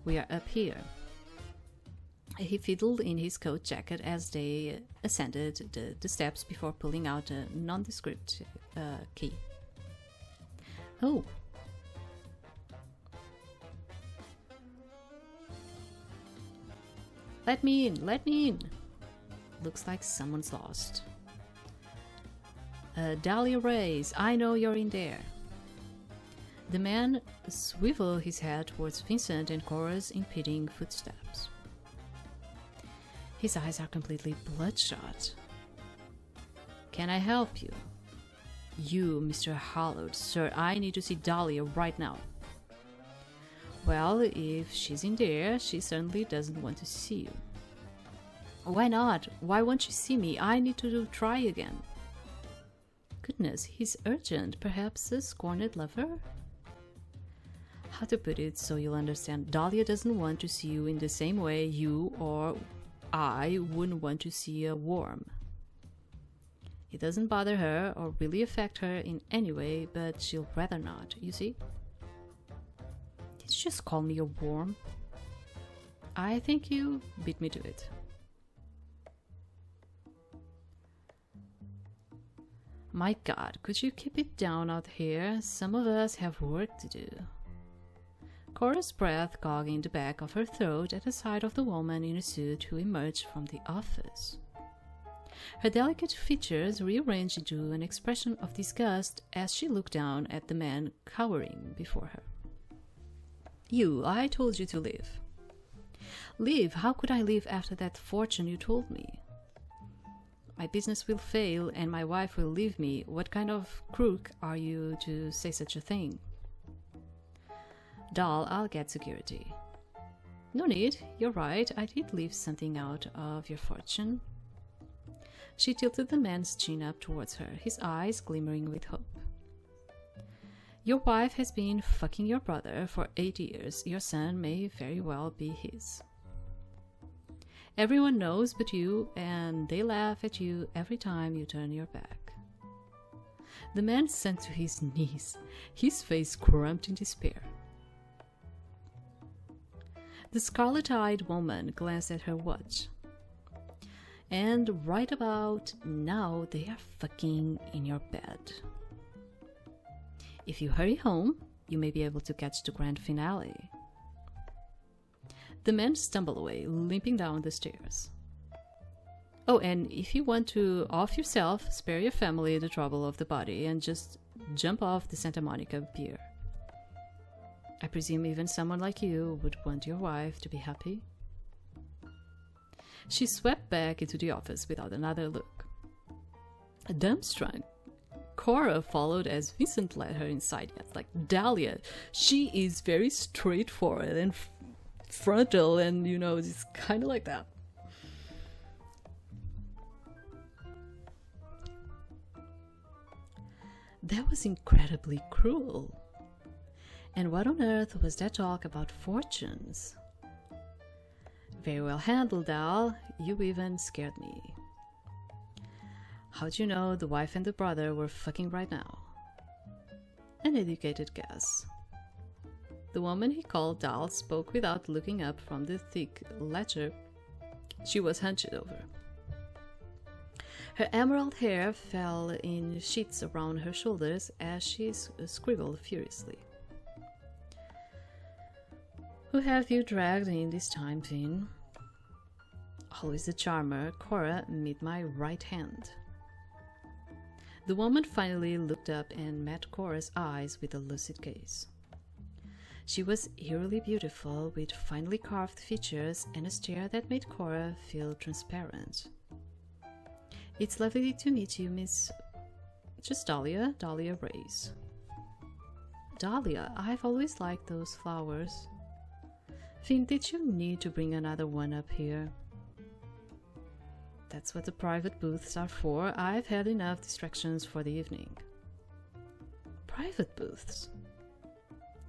We are up here. He fiddled in his coat jacket as they ascended the steps before pulling out a nondescript key. Oh. Let me in, let me in. Looks like someone's lost. Dahlia Rays, I know you're in there. The man swiveled his head towards Vincent and Cora's impeding footsteps. His eyes are completely bloodshot. Can I help you? You, Mr. Harlowe, sir, I need to see Dahlia right now. Well, if she's in there, she certainly doesn't want to see you. Why not? Why won't she see me? I need to try again. Goodness, he's urgent. Perhaps a scorned lover? How to put it so you'll understand? Dahlia doesn't want to see you in the same way you or I wouldn't want to see a worm. It doesn't bother her or really affect her in any way, but she'll rather not, you see? Did you just call me a worm? I think you beat me to it. My God, could you keep it down out here? Some of us have work to do. Cora's breath caught in the back of her throat at the sight of the woman in a suit who emerged from the office. Her delicate features rearranged into an expression of disgust as she looked down at the man cowering before her. You, I told you to leave. Leave? How could I leave after that fortune you told me? My business will fail and my wife will leave me. What kind of crook are you to say such a thing? Doll, I'll get security. No need, you're right, I did leave something out of your fortune. She tilted the man's chin up towards her, his eyes glimmering with hope. Your wife has been fucking your brother for 8 years. Your son may very well be his. Everyone knows but you, and they laugh at you every time you turn your back. The man sank to his knees, his face crumped in despair. The scarlet-eyed woman glanced at her watch. And right about now, they are fucking in your bed. If you hurry home, you may be able to catch the grand finale. The man stumbled away, limping down the stairs. Oh, and if you want to off yourself, spare your family the trouble of the body and just jump off the Santa Monica pier. I presume even someone like you would want your wife to be happy. She swept back into the office without another look. Dumbstruck, Cora followed as Vincent led her inside. Yet, like Dahlia, she is very straightforward and frontal, and it's kind of like that. That was incredibly cruel. And what on earth was that talk about fortunes? Very well handled, Dal. You even scared me. How'd you know the wife and the brother were fucking right now? An educated guess. The woman he called Dal spoke without looking up from the thick ledger she was hunched over. Her emerald hair fell in sheets around her shoulders as she scribbled furiously. Who have you dragged in this time, Vin? Always the charmer, Cora, meet my right hand. The woman finally looked up and met Cora's eyes with a lucid gaze. She was eerily beautiful, with finely carved features and a stare that made Cora feel transparent. It's lovely to meet you, Miss... Just Dahlia Reyes. Dahlia, I've always liked those flowers. Finn, did you need to bring another one up here? That's what the private booths are for. I've had enough distractions for the evening. Private booths?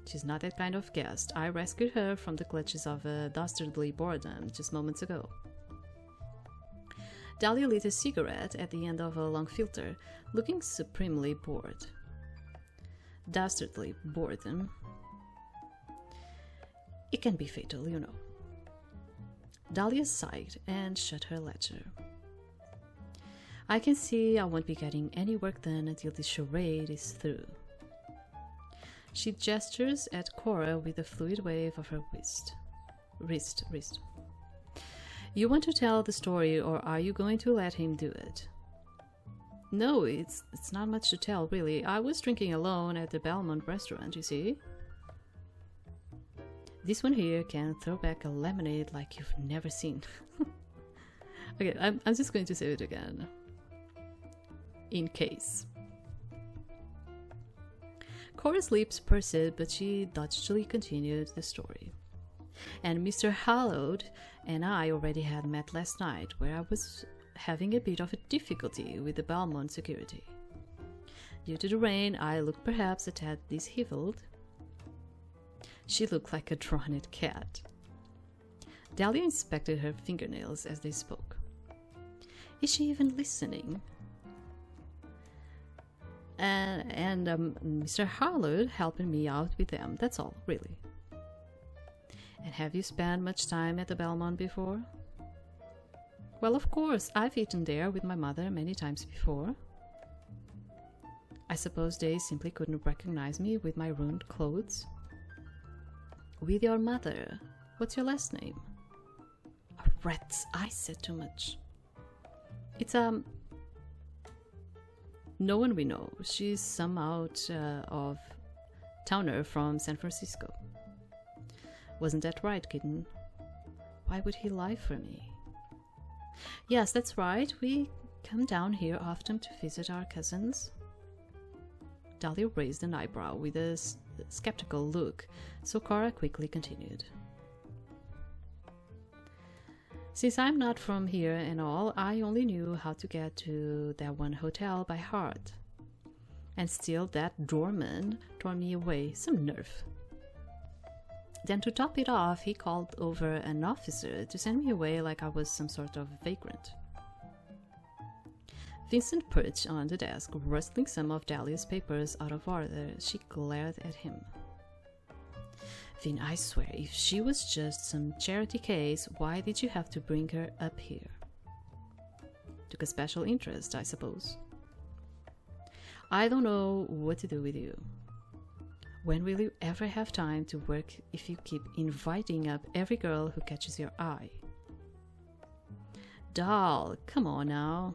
She's not that kind of guest. I rescued her from the clutches of a dastardly boredom just moments ago. Dahlia lit a cigarette at the end of a long filter, looking supremely bored. Dastardly boredom. It can be fatal, you know. Dahlia sighed and shut her ledger. I can see I won't be getting any work done until this charade is through. She gestures at Cora with a fluid wave of her wrist. You want to tell the story, or are you going to let him do it? No, it's not much to tell, really. I was drinking alone at the Belmont restaurant, you see. This one here can throw back a lemonade like you've never seen. Okay, I'm just going to say it again. In case. Cora's lips pursed, but she doggedly continued the story. And Mr. Harlowe and I already had met last night, where I was having a bit of a difficulty with the Belmont security. Due to the rain, I looked perhaps a tad disheveled. She looked like a drawn-out cat. Dahlia inspected her fingernails as they spoke. Is she even listening? And Mr. Harlowe helping me out with them, that's all, really. And have you spent much time at the Belmont before? Well, of course, I've eaten there with my mother many times before. I suppose they simply couldn't recognize me with my ruined clothes. With your mother. What's your last name? Rats, I said too much. It's, no one we know. She's some out of towner from San Francisco. Wasn't that right, kitten? Why would he lie for me? Yes, that's right. We come down here often to visit our cousins. Dahlia raised an eyebrow with a skeptical look, so Cora quickly continued. Since I'm not from here and all, I only knew how to get to that one hotel by heart. And still that doorman tore me away. Some nerve. Then to top it off, he called over an officer to send me away like I was some sort of vagrant. Vincent perched on the desk, rustling some of Dahlia's papers out of order. She glared at him. Vin, I swear, if she was just some charity case, why did you have to bring her up here? Took a special interest, I suppose. I don't know what to do with you. When will you ever have time to work if you keep inviting up every girl who catches your eye? Doll, come on now.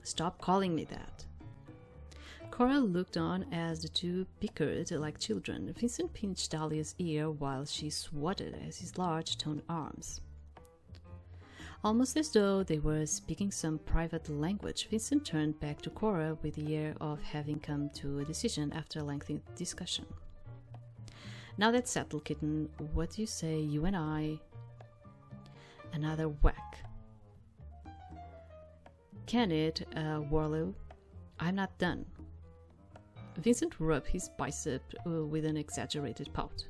Stop calling me that. Cora looked on as the two bickered like children. Vincent pinched Dahlia's ear while she swatted at his large toned arms. Almost as though they were speaking some private language, Vincent turned back to Cora with the air of having come to a decision after a lengthy discussion. Now that's settled, kitten. What do you say, you and I? Another whack. Can it, Warlow? I'm not done. Vincent rubbed his bicep with an exaggerated pout.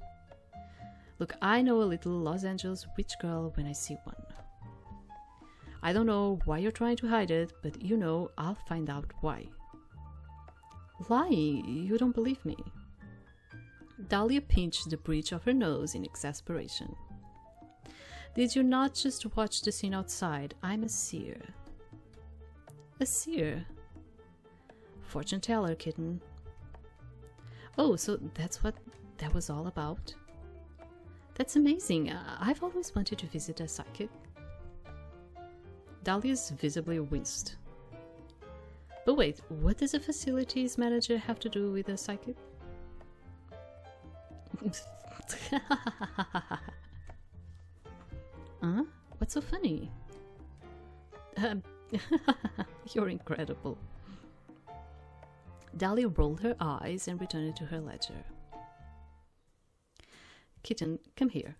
Look, I know a little Los Angeles witch girl when I see one. I don't know why you're trying to hide it, but you know I'll find out why. Lying? You don't believe me. Dahlia pinched the bridge of her nose in exasperation. Did you not just watch the scene outside? I'm a seer. A seer? Fortune teller, kitten. Oh, so that's what that was all about? That's amazing. I've always wanted to visit a psychic. Dahlia's visibly winced. But wait, what does a facilities manager have to do with a psychic? Huh? What's so funny? You're incredible. Dahlia rolled her eyes and returned to her ledger. Kitten, come here.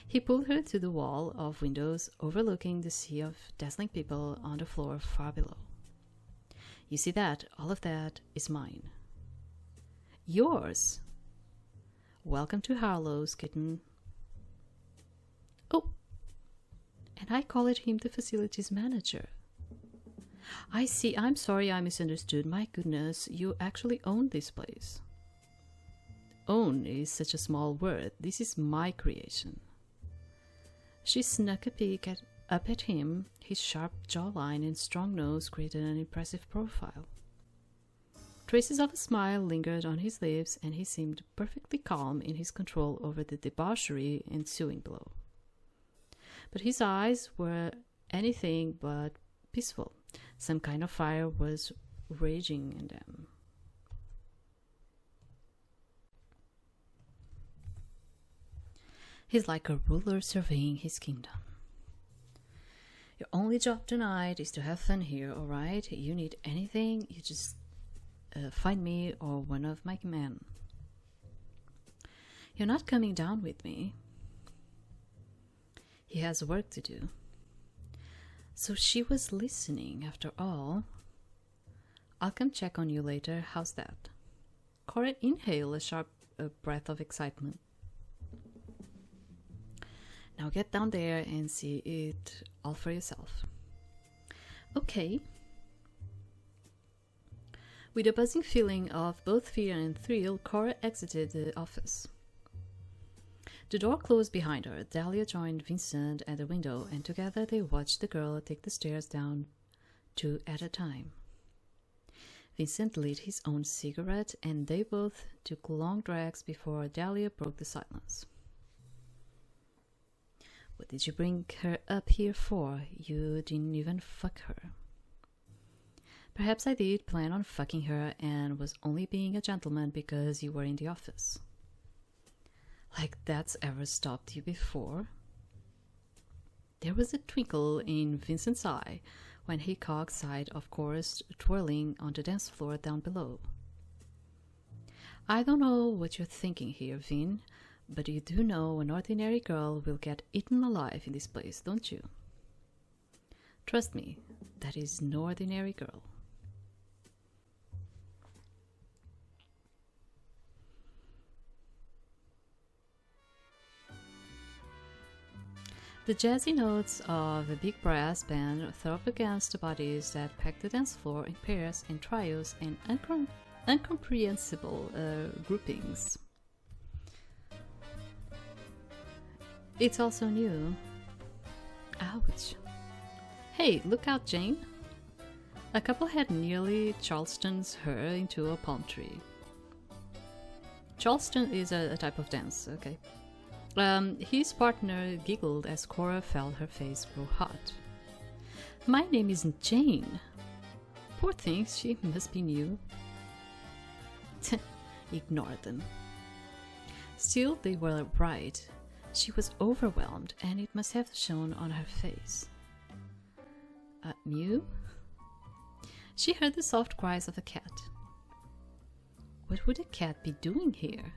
He pulled her to the wall of windows overlooking the sea of dazzling people on the floor far below. You see that? All of that is mine. Yours? Welcome to Harlowe's, kitten. Oh, and I called him the facilities manager. I see. I'm sorry I misunderstood. My goodness, you actually own this place. Own is such a small word. This is my creation. She snuck a peek up at him. His sharp jawline and strong nose created an impressive profile. Traces of a smile lingered on his lips, and he seemed perfectly calm in his control over the debauchery ensuing below. But his eyes were anything but peaceful. Some kind of fire was raging in them. He's like a ruler surveying his kingdom. Your only job tonight is to have fun here, alright? You need anything, you just find me or one of my men. You're not coming down with me. He has work to do. So she was listening after all. I'll come check on you later. How's that? Cora inhaled a sharp breath of excitement. Now get down there and see it all for yourself. Okay. With a buzzing feeling of both fear and thrill, Cora exited the office. The door closed behind her. Dahlia joined Vincent at the window, and together they watched the girl take the stairs down, two at a time. Vincent lit his own cigarette, and they both took long drags before Dahlia broke the silence. What did you bring her up here for? You didn't even fuck her. Perhaps I did plan on fucking her and was only being a gentleman because you were in the office. Like that's ever stopped you before? There was a twinkle in Vincent's eye when he caught sight of Cora's twirling on the dance floor down below. I don't know what you're thinking here, Vin, but you do know an ordinary girl will get eaten alive in this place, don't you? Trust me, that is no ordinary girl. The jazzy notes of a big brass band throw up against the bodies that pack the dance floor in pairs and trios and incomprehensible groupings. It's also new. Ouch. Hey, look out, Jane. A couple had nearly Charleston's her into a palm tree. Charleston is a type of dance, okay. His partner giggled as Cora felt her face grow hot. My name isn't Jane. Poor thing, she must be new. Ignore them. Still, they were right. She was overwhelmed, and it must have shown on her face. Mew? She heard the soft cries of a cat. What would a cat be doing here?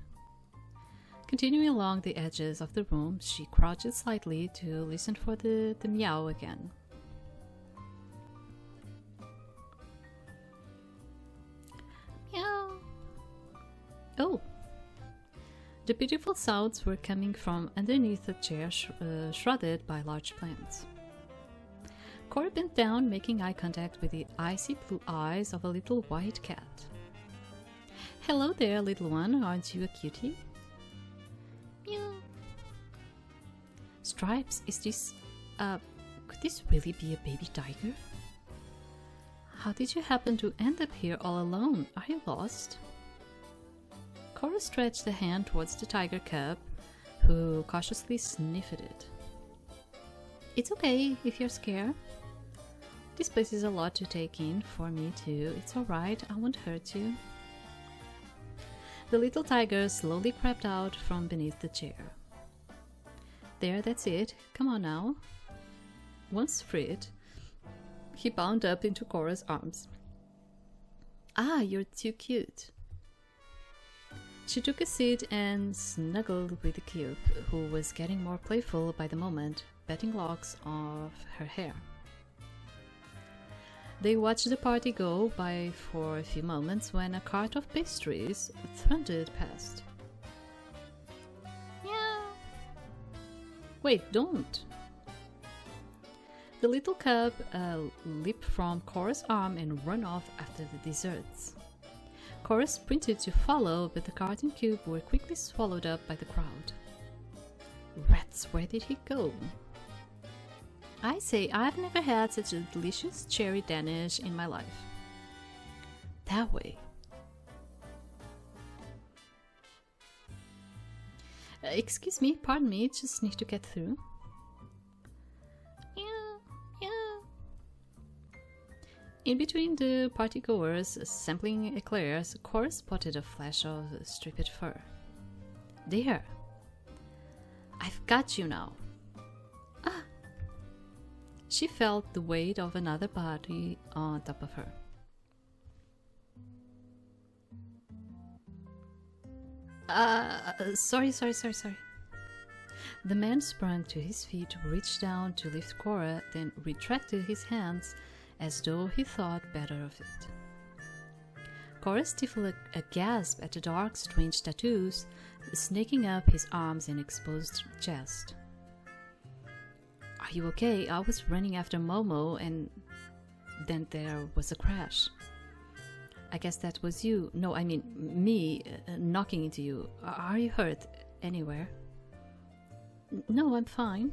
Continuing along the edges of the room, she crouched slightly to listen for the meow again. Meow. Oh! The beautiful sounds were coming from underneath a chair shrouded by large plants. Cora bent down, making eye contact with the icy blue eyes of a little white cat. Hello there, little one. Aren't you a cutie? Meow. Stripes, is this... could this really be a baby tiger? How did you happen to end up here all alone? Are you lost? Cora stretched a hand towards the tiger cub, who cautiously sniffed it. It's okay if you're scared. This place is a lot to take in for me too. It's alright, I won't hurt you. The little tiger slowly crept out from beneath the chair. There, that's it. Come on now. Once freed, he bounded up into Cora's arms. Ah, you're too cute. She took a seat and snuggled with the cube, who was getting more playful by the moment, petting locks of her hair. They watched the party go by for a few moments when a cart of pastries thundered past. Meow! Wait, don't! The little cub leaped from Cora's arm and ran off after the desserts. Cora sprinted to follow, but the cart and cube were quickly swallowed up by the crowd. Rats, where did he go? I say, I've never had such a delicious cherry Danish in my life. That way. Excuse me, pardon me, just need to get through. In between the partygoers sampling eclairs, Cora spotted a flash of stripped fur. There! I've got you now! Ah! She felt the weight of another body on top of her. Sorry. The man sprang to his feet, reached down to lift Cora, then retracted his hands as though he thought better of it. Cora stifled a gasp at the dark, strange tattoos snaking up his arms and exposed chest. Are you okay? I was running after Momo and then there was a crash. I guess that was you. No, I mean me knocking into you. Are you hurt anywhere? No, I'm fine.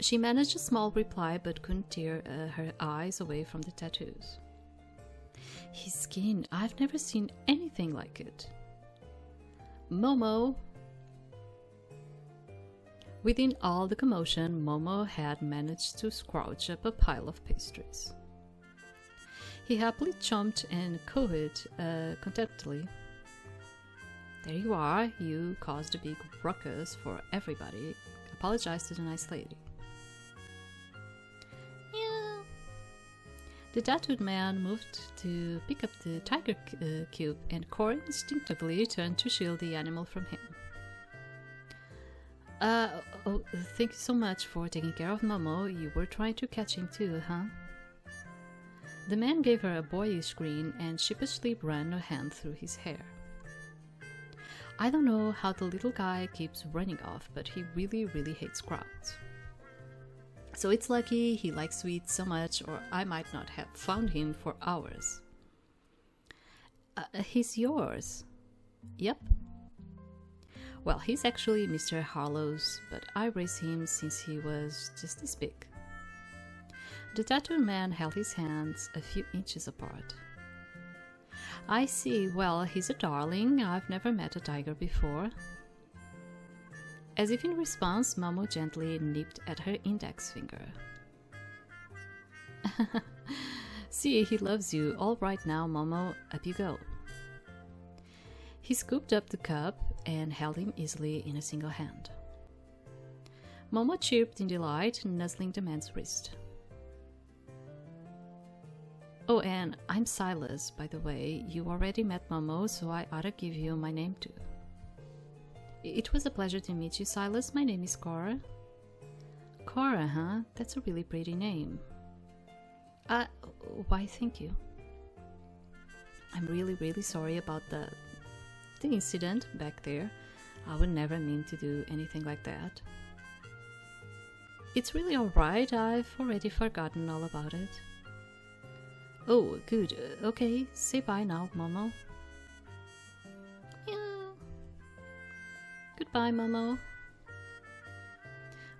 She managed a small reply but couldn't tear her eyes away from the tattoos. His skin, I've never seen anything like it. Momo! Within all the commotion, Momo had managed to scrouge up a pile of pastries. He happily chomped and cooed contentedly. There you are, you caused a big ruckus for everybody. Apologize to the nice lady. Yeah. The tattooed man moved to pick up the tiger cube, and Cora instinctively turned to shield the animal from him. Thank you so much for taking care of Momo. You were trying to catch him too, huh? The man gave her a boyish grin and sheepishly ran a hand through his hair. I don't know how the little guy keeps running off, but he really, really hates crowds. So it's lucky he likes sweets so much, or I might not have found him for hours. He's yours. Yep. Well, he's actually Mr. Harlowe's, but I raised him since he was just this big. The tattooed man held his hands a few inches apart. I see. Well, he's a darling. I've never met a tiger before. As if in response, Momo gently nipped at her index finger. See, he loves you. All right now, Momo, up you go. He scooped up the cup and held him easily in a single hand. Momo chirped in delight, nuzzling the man's wrist. Oh, and I'm Silas, by the way. You already met Momo, so I ought to give you my name too. It was a pleasure to meet you, Silas. My name is Cora. Cora, huh? That's a really pretty name. Why, thank you. I'm really, really sorry about the incident back there. I would never mean to do anything like that. It's really alright. I've already forgotten all about it. Oh, good. Okay, say bye now, Momo. Yeah. Goodbye, Momo.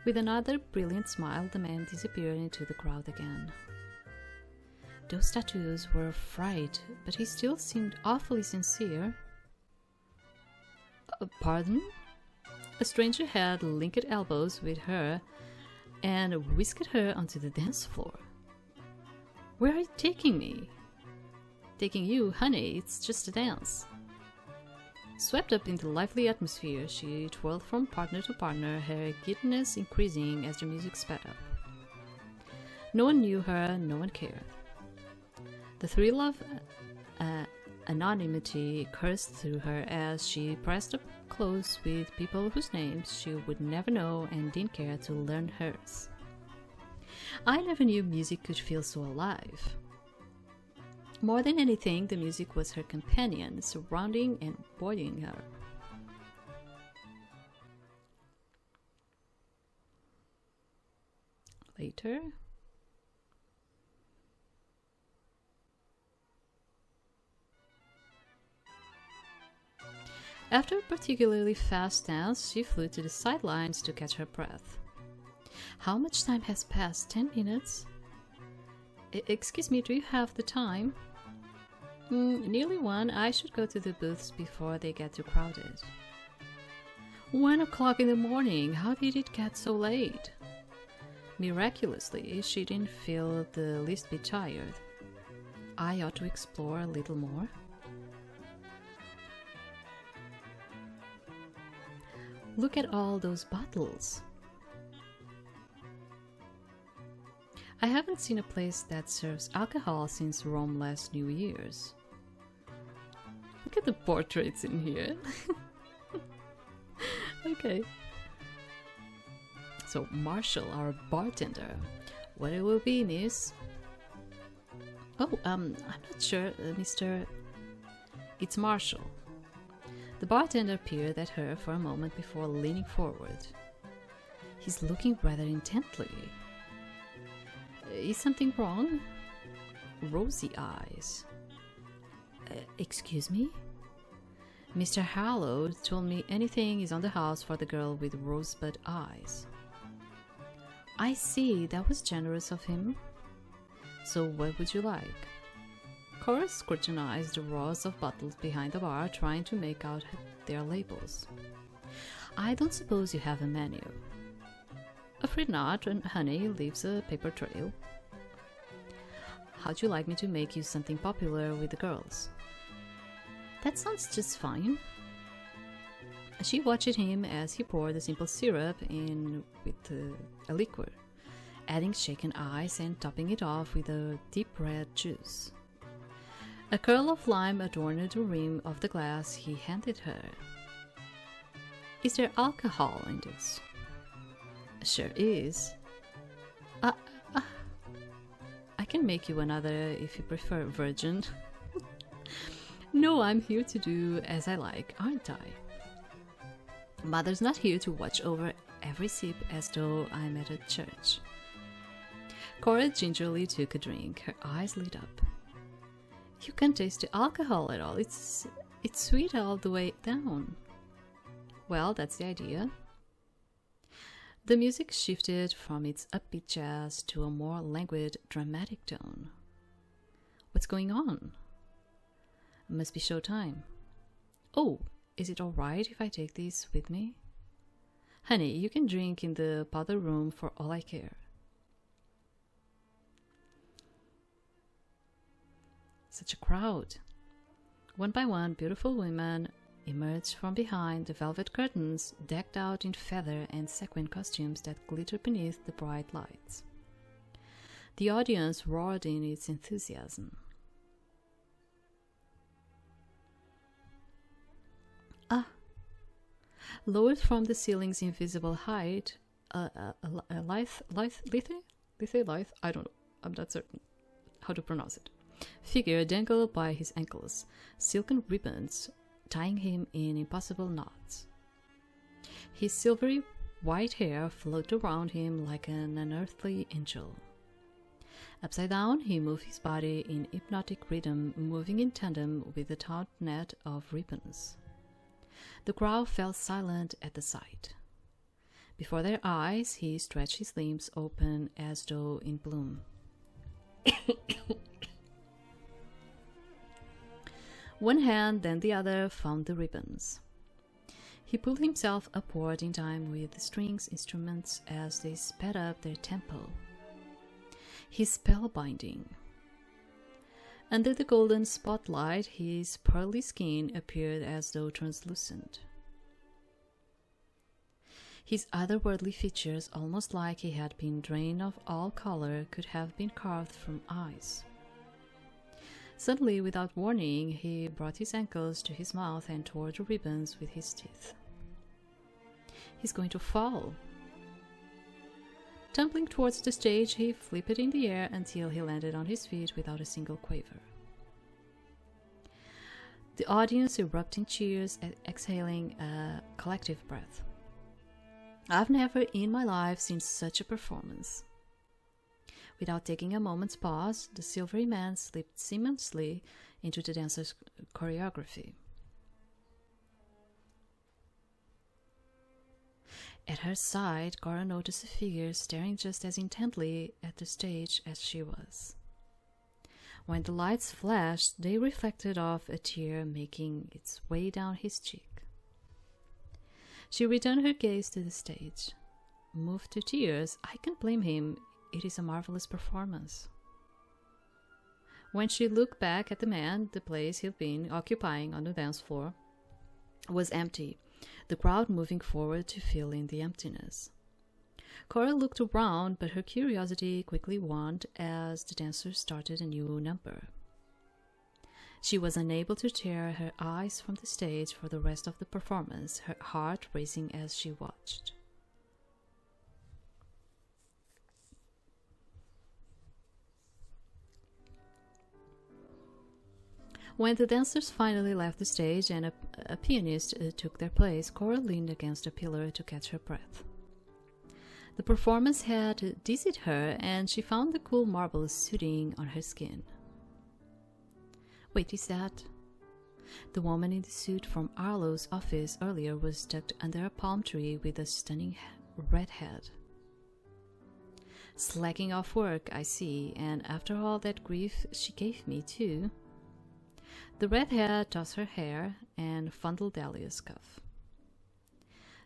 With another brilliant smile, the man disappeared into the crowd again. Those tattoos were fright, but he still seemed awfully sincere. Pardon? A stranger had linked elbows with her and whisked her onto the dance floor. Where are you taking me? Taking you, honey, it's just a dance. Swept up in the lively atmosphere, she twirled from partner to partner, her giddiness increasing as the music sped up. No one knew her, no one cared. The thrill of anonymity coursed through her as she pressed up close with people whose names she would never know and didn't care to learn hers. I never knew music could feel so alive. More than anything, the music was her companion, surrounding and buoying her. Later. After a particularly fast dance, she flew to the sidelines to catch her breath. How much time has passed? 10 minutes? Excuse me, do you have the time? Nearly 1. I should go to the booths before they get too crowded. 1 o'clock in the morning. How did it get so late? Miraculously, she didn't feel the least bit tired. I ought to explore a little more. Look at all those bottles. I haven't seen a place that serves alcohol since Rome last New Year's. Look at the portraits in here. Okay. So, Marshall, our bartender. What it will be, miss? Oh, I'm not sure, Mr. It's Marshall. The bartender peered at her for a moment before leaning forward. He's looking rather intently. Is something wrong? Rosy eyes. Excuse me? Mr. Harlowe told me anything is on the house for the girl with rosebud eyes. I see, that was generous of him. So what would you like? Cora scrutinized the rows of bottles behind the bar, trying to make out their labels. I don't suppose you have a menu. Afraid not, and honey leaves a paper trail. How'd you like me to make you something popular with the girls? That sounds just fine. She watched him as he poured the simple syrup in with a liquor, adding shaken ice and topping it off with a deep red juice. A curl of lime adorned the rim of the glass he handed her. Is there alcohol in this? Sure is. I can make you another if you prefer virgin. No, I'm here to do as I like, aren't I? Mother's not here to watch over every sip as though I'm at a church. Cora gingerly took a drink. Her eyes lit up. You can't taste the alcohol at all. It's sweet all the way down. Well, that's the idea. The music shifted from its upbeat jazz to a more languid, dramatic tone. What's going on? Must be showtime. Oh, is it all right if I take this with me? Honey, you can drink in the powder room for all I care. Such a crowd. One by one, beautiful women emerged from behind the velvet curtains, decked out in feather and sequin costumes that glittered beneath the bright lights. The audience roared in its enthusiasm. Ah! Lowered from the ceiling's invisible height, a lithe, I don't know, I'm not certain how to pronounce it, figure dangled by his ankles, silken ribbons tying him in impossible knots. His silvery white hair floated around him like an unearthly angel. Upside down, he moved his body in hypnotic rhythm, moving in tandem with the taut net of ribbons. The crowd fell silent at the sight. Before their eyes, he stretched his limbs open as though in bloom. One hand, then the other, found the ribbons. He pulled himself upward in time with the strings instruments as they sped up their tempo. His spellbinding. Under the golden spotlight, his pearly skin appeared as though translucent. His otherworldly features, almost like he had been drained of all color, could have been carved from ice. Suddenly, without warning, he brought his ankles to his mouth and tore the ribbons with his teeth. He's going to fall. Tumbling towards the stage, he flipped in the air until he landed on his feet without a single quaver. The audience erupted in cheers, exhaling a collective breath. I've never in my life seen such a performance. Without taking a moment's pause, the silvery man slipped seamlessly into the dancer's choreography. At her side, Cora noticed a figure staring just as intently at the stage as she was. When the lights flashed, they reflected off a tear making its way down his cheek. She returned her gaze to the stage. Moved to tears, I can't blame him. It is a marvelous performance. When she looked back at the man, the place he'd been occupying on the dance floor was empty, the crowd moving forward to fill in the emptiness. Cora looked around, but her curiosity quickly waned as the dancers started a new number. She was unable to tear her eyes from the stage for the rest of the performance, her heart racing as she watched. When the dancers finally left the stage and a pianist took their place, Cora leaned against a pillar to catch her breath. The performance had dizzied her, and she found the cool marble soothing on her skin. Wait, is that? The woman in the suit from Harlowe's office earlier was tucked under a palm tree with a stunning red head. Slacking off work, I see, and after all that grief she gave me, too. The redhead tossed her hair and fondled Dahlia's cuff.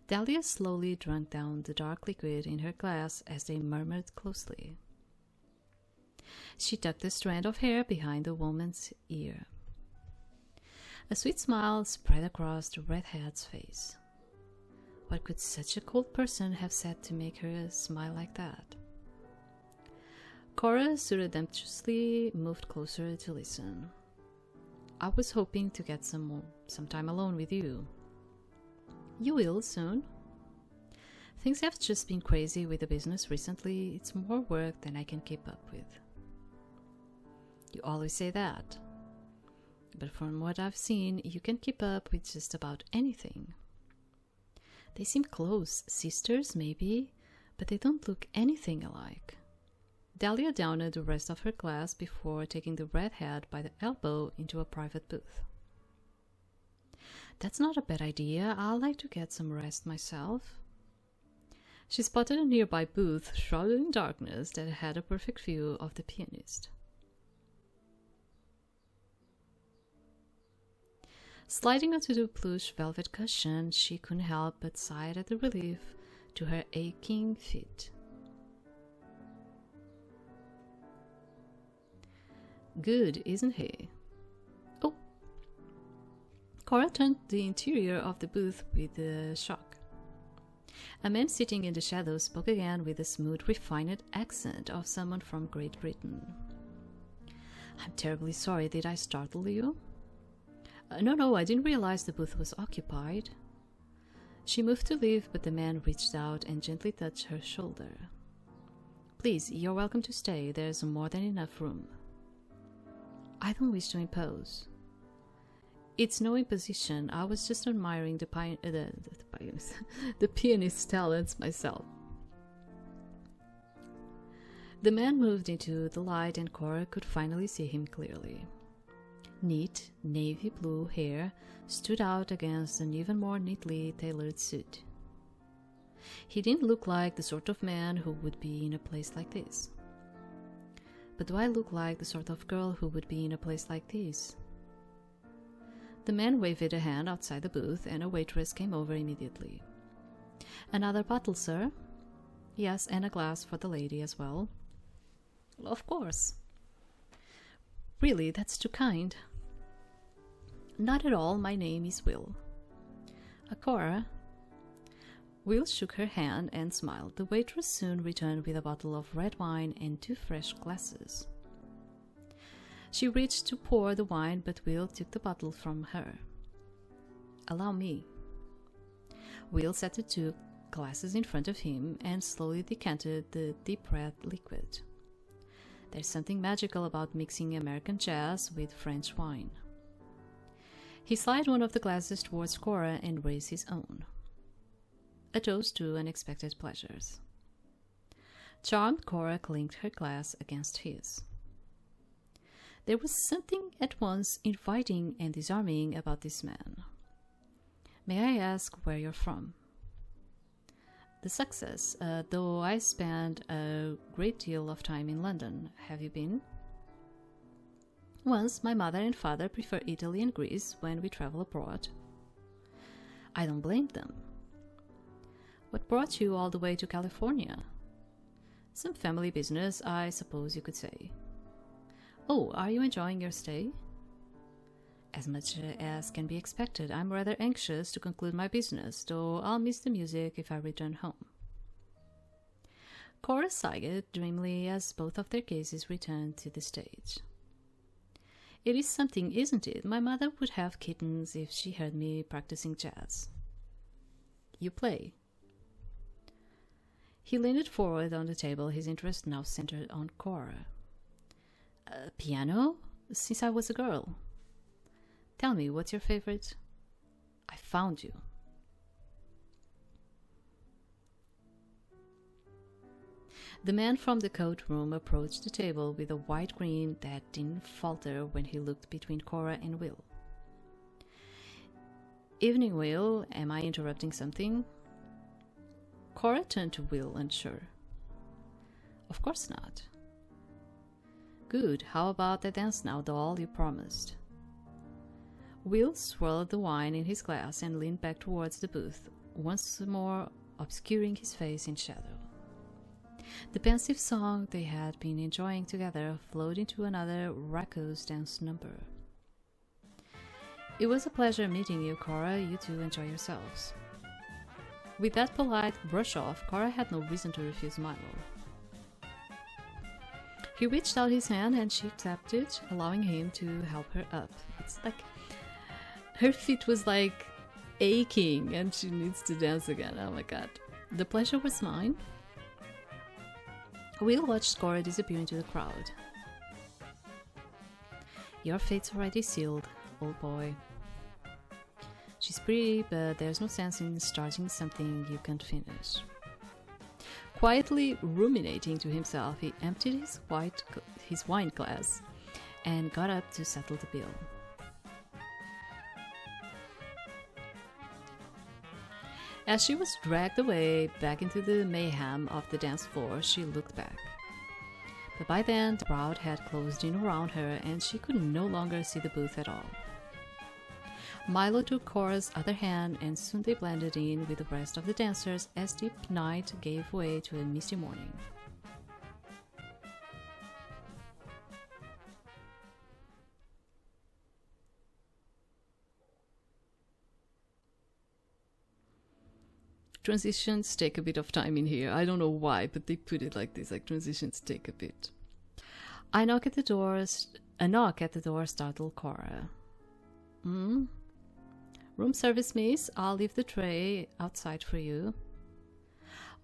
Dahlia slowly drank down the dark liquid in her glass as they murmured closely. She tucked a strand of hair behind the woman's ear. A sweet smile spread across the redhead's face. What could such a cold person have said to make her smile like that? Cora surreptitiously moved closer to listen. I was hoping to get some time alone with you. You will soon. Things have just been crazy with the business recently. It's more work than I can keep up with. You always say that. But from what I've seen, you can keep up with just about anything. They seem close, sisters maybe, but they don't look anything alike. Dahlia downed the rest of her glass before taking the redhead by the elbow into a private booth. That's not a bad idea. I'd like to get some rest myself. She spotted a nearby booth shrouded in darkness that had a perfect view of the pianist. Sliding onto the plush velvet cushion, she couldn't help but sigh at the relief to her aching feet. Good, isn't he? Oh! Cora turned the interior of the booth with a shock. A man sitting in the shadows spoke again with the smooth, refined accent of someone from Great Britain. I'm terribly sorry, did I startle you? No, I didn't realize the booth was occupied. She moved to leave, but the man reached out and gently touched her shoulder. Please, you're welcome to stay. There's more than enough room. I don't wish to impose. It's no imposition. I was just admiring the pianist's talents myself. The man moved into the light and Cora could finally see him clearly. Neat, navy blue hair stood out against an even more neatly tailored suit. He didn't look like the sort of man who would be in a place like this. But do I look like the sort of girl who would be in a place like this? The man waved a hand outside the booth and a waitress came over immediately. Another bottle, sir? Yes, and a glass for the lady as well. Of course. Really, that's too kind. Not at all, my name is Will. Cora. Will shook her hand and smiled. The waitress soon returned with a bottle of red wine and 2 fresh glasses. She reached to pour the wine, but Will took the bottle from her. Allow me. Will set the 2 glasses in front of him and slowly decanted the deep red liquid. There's something magical about mixing American jazz with French wine. He slid one of the glasses towards Cora and raised his own. A toast to unexpected pleasures. Charmed, Cora clinked her glass against his. There was something at once inviting and disarming about this man. May I ask where you're from? The success, though I spent a great deal of time in London. Have you been? Once, my mother and father prefer Italy and Greece when we travel abroad. I don't blame them. What brought you all the way to California? Some family business, I suppose you could say. Oh, are you enjoying your stay? As much as can be expected. I'm rather anxious to conclude my business, though I'll miss the music if I return home. Cora sighed dreamily as both of their gazes returned to the stage. It is something, isn't it? My mother would have kittens if she heard me practicing jazz. You play? He leaned forward on the table, his interest now centered on Cora. Piano? Since I was a girl. Tell me, what's your favorite? I found you. The man from the coat room approached the table with a wide grin that didn't falter when he looked between Cora and Will. Evening, Will. Am I interrupting something? Cora turned to Will, unsure. Of course not. Good. How about the dance now, doll, you promised? Will swirled the wine in his glass and leaned back towards the booth, once more obscuring his face in shadow. The pensive song they had been enjoying together flowed into another raucous dance number. It was a pleasure meeting you, Cora. You two enjoy yourselves. With that polite brush-off, Cora had no reason to refuse Milo. He reached out his hand and she accepted, allowing him to help her up. It's like her feet was like aching and she needs to dance again. Oh my god. The pleasure was mine. Will watched Cora disappear into the crowd. Your fate's already sealed, old boy. She's pretty, but there's no sense in starting something you can't finish. Quietly ruminating to himself, he emptied his wine glass and got up to settle the bill. As she was dragged away back into the mayhem of the dance floor, she looked back. But by then, the crowd had closed in around her and she could no longer see the booth at all. Milo took Cora's other hand and soon they blended in with the rest of the dancers as deep night gave way to a misty morning. Transitions take a bit of time in here. I don't know why, but they put it like this, like transitions take a bit. A knock at the door startled Cora. Room service, miss. I'll leave the tray outside for you.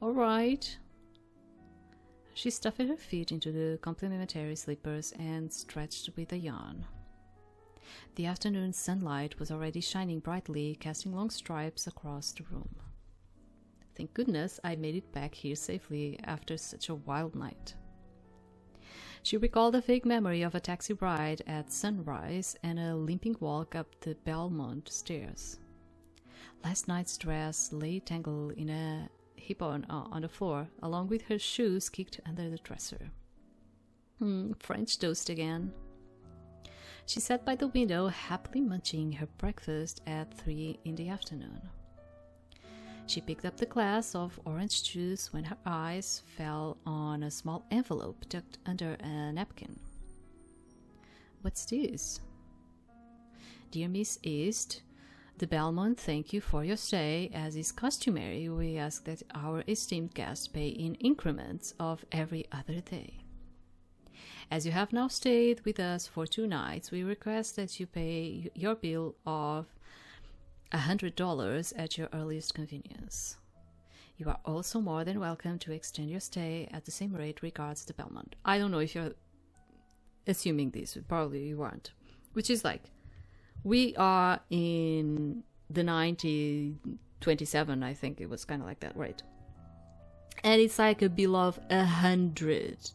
All right. She stuffed her feet into the complimentary slippers and stretched with a yawn. The afternoon sunlight was already shining brightly, casting long stripes across the room. Thank goodness I made it back here safely after such a wild night. She recalled a vague memory of a taxi ride at sunrise and a limping walk up the Belmont stairs. Last night's dress lay tangled in a heap on the floor, along with her shoes kicked under the dresser. French toast again. She sat by the window, happily munching her breakfast at 3 in the afternoon. She picked up the glass of orange juice when her eyes fell on a small envelope tucked under a napkin. What's this? Dear Miss East, the Belmont thank you for your stay. As is customary, we ask that our esteemed guests pay in increments of every other day. As you have now stayed with us for 2 nights, we request that you pay your bill of $100 at your earliest convenience. You are also more than welcome to extend your stay at the same rate. Regards, the Belmont. I don't know if you're assuming this, probably you aren't. Which is like, we are in the 1927, I think it was kind of like that, right? And it's like a bill of $100.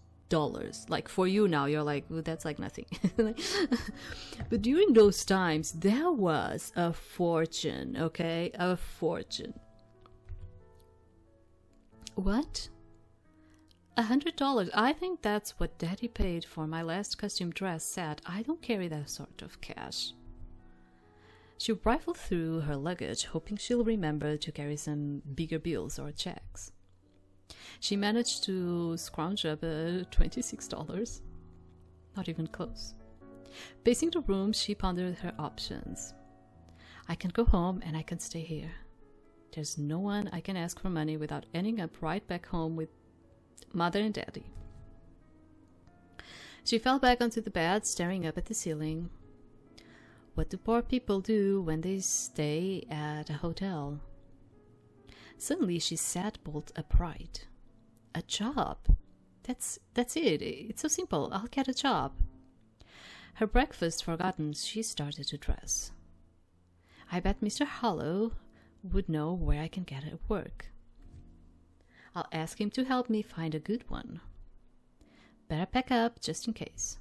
Like for you now, you're like, well, that's like nothing. But during those times, there was a fortune, okay? A fortune. What? $100? I think that's what Daddy paid for my last costume dress set. I don't carry that sort of cash. She rifled through her luggage, hoping she'll remember to carry some bigger bills or checks. She managed to scrounge up $26. Not even close. Pacing the room, she pondered her options. I can go home and I can stay here. There's no one I can ask for money without ending up right back home with Mother and Daddy. She fell back onto the bed, staring up at the ceiling. What do poor people do when they stay at a hotel? Suddenly she sat bolt upright. A job. That's it. It's so simple. I'll get a job. Her breakfast forgotten, she started to dress. I bet Mr. Harlowe would know where I can get at work. I'll ask him to help me find a good one. Better pack up just in case.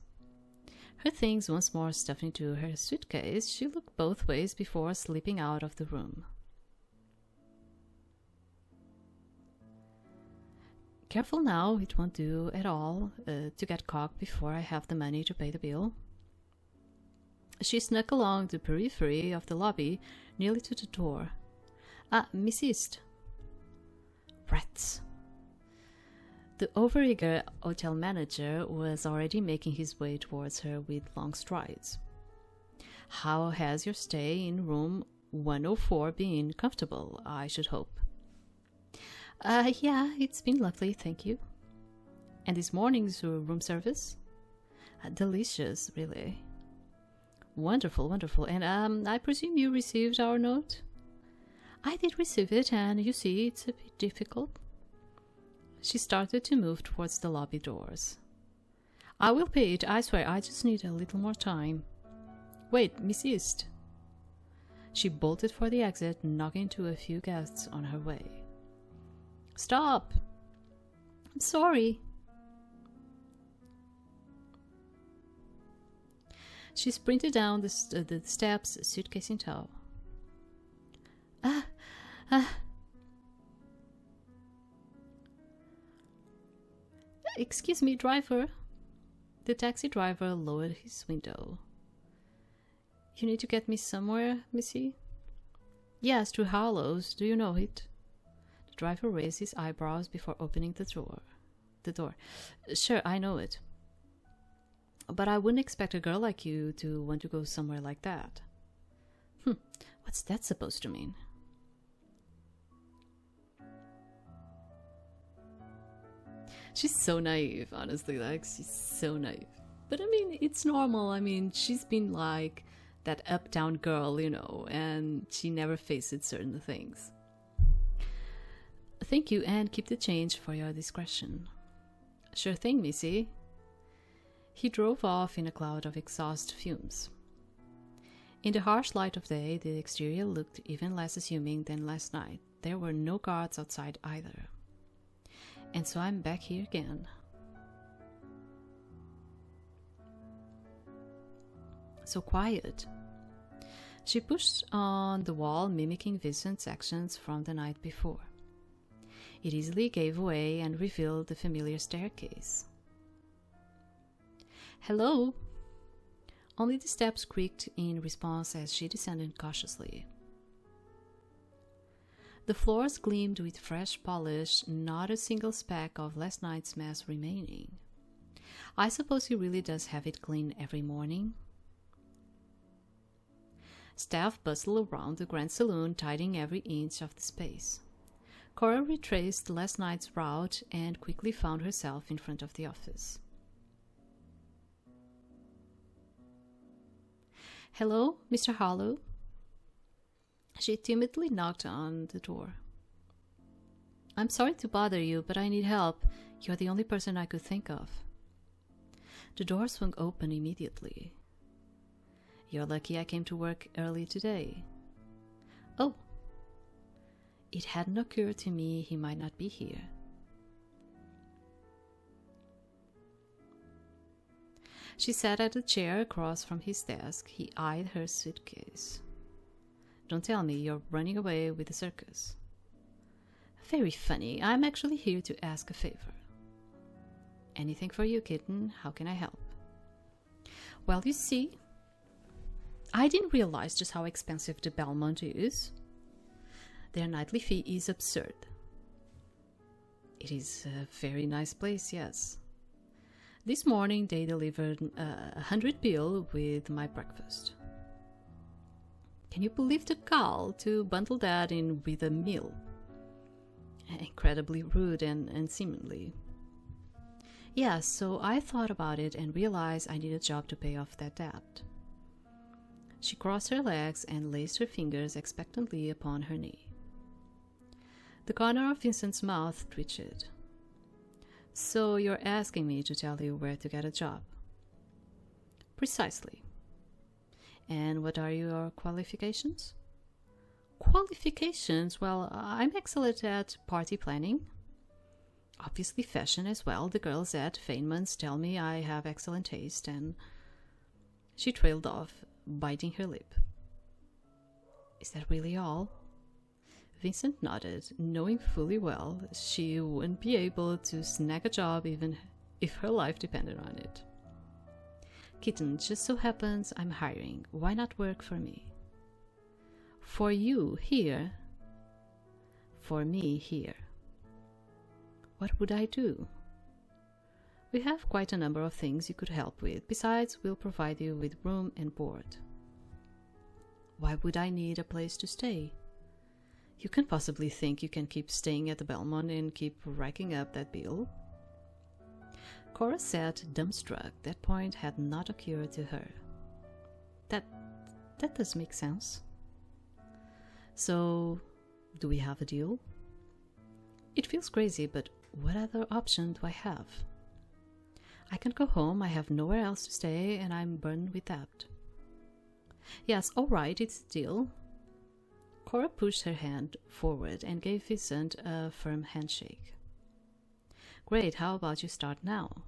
Her things once more stuffed into her suitcase, she looked both ways before slipping out of the room. Careful now, it won't do at all to get caught before I have the money to pay the bill. She snuck along the periphery of the lobby, nearly to the door. Miss East. Rats. The overeager hotel manager was already making his way towards her with long strides. How has your stay in room 104 been? Comfortable, I should hope. Yeah, it's been lovely, thank you. And this morning's room service? Delicious, really. Wonderful, wonderful. And I presume you received our note? I did receive it, and you see, it's a bit difficult. She started to move towards the lobby doors. I will pay it, I swear, I just need a little more time. Wait, Miss East. She bolted for the exit, knocking into a few guests on her way. "Stop! I'm sorry." She sprinted down the steps, suitcase in tow. "Excuse me, driver." The taxi driver lowered his window. "You need to get me somewhere, missy?" "Yes, to Harlowe's. Do you know it?" The driver raised his eyebrows before opening the door. "Sure, I know it. But I wouldn't expect a girl like you to want to go somewhere like that." What's that supposed to mean?" She's so naive, honestly. Like, she's so naive. But I mean, it's normal. I mean, she's been like that uptown girl, you know, and she never faced certain things. "Thank you, and keep the change for your discretion." "Sure thing, missy." He drove off in a cloud of exhaust fumes. In the harsh light of day, the exterior looked even less assuming than last night. There were no guards outside either. And so I'm back here again. So quiet. She pushed on the wall, mimicking Vincent's actions from the night before. It easily gave away and revealed the familiar staircase. "Hello?" Only the steps creaked in response as she descended cautiously. The floors gleamed with fresh polish, not a single speck of last night's mess remaining. I suppose he really does have it clean every morning. Staff bustled around the grand saloon, tidying every inch of the space. Cora retraced last night's route and quickly found herself in front of the office. "Hello, Mr. Harlowe?" She timidly knocked on the door. "I'm sorry to bother you, but I need help. You're the only person I could think of." The door swung open immediately. "You're lucky I came to work early today." "Oh." It hadn't occurred to me he might not be here. She sat at a chair across from his desk. He eyed her suitcase. "Don't tell me you're running away with the circus." "Very funny. I'm actually here to ask a favor." "Anything for you, kitten. How can I help?" "Well, you see, I didn't realize just how expensive the Belmont is. Their nightly fee is absurd." "It is a very nice place, yes. This morning they delivered a 100 bill with my breakfast." Can you believe the gall to bundle that in with a meal? Incredibly rude and seemingly. Yeah, so I thought about it and realized I need a job to pay off that debt. She crossed her legs and laced her fingers expectantly upon her knee. The corner of Vincent's mouth twitched. "So you're asking me to tell you where to get a job?" "Precisely. And what are your qualifications?" "Qualifications? Well, I'm excellent at party planning. Obviously fashion as well. The girls at Feynman's tell me I have excellent taste," and she trailed off, biting her lip. "Is that really all?" Vincent nodded, knowing fully well she wouldn't be able to snag a job even if her life depended on it. "Kitten, just so happens I'm hiring. Why not work for me?" "For you here?" "For me here." "What would I do?" "We have quite a number of things you could help with. Besides, we'll provide you with room and board." "Why would I need a place to stay?" "You can't possibly think you can keep staying at the Belmont and keep racking up that bill." Cora sat dumbstruck. That point had not occurred to her. That does make sense. "So, do we have a deal?" "It feels crazy, but what other option do I have? I can't go home, I have nowhere else to stay, and I'm burdened with debt." "Yes, all right, it's a deal. Cora pushed her hand forward and gave Vincent a firm handshake. Great, how about you start now?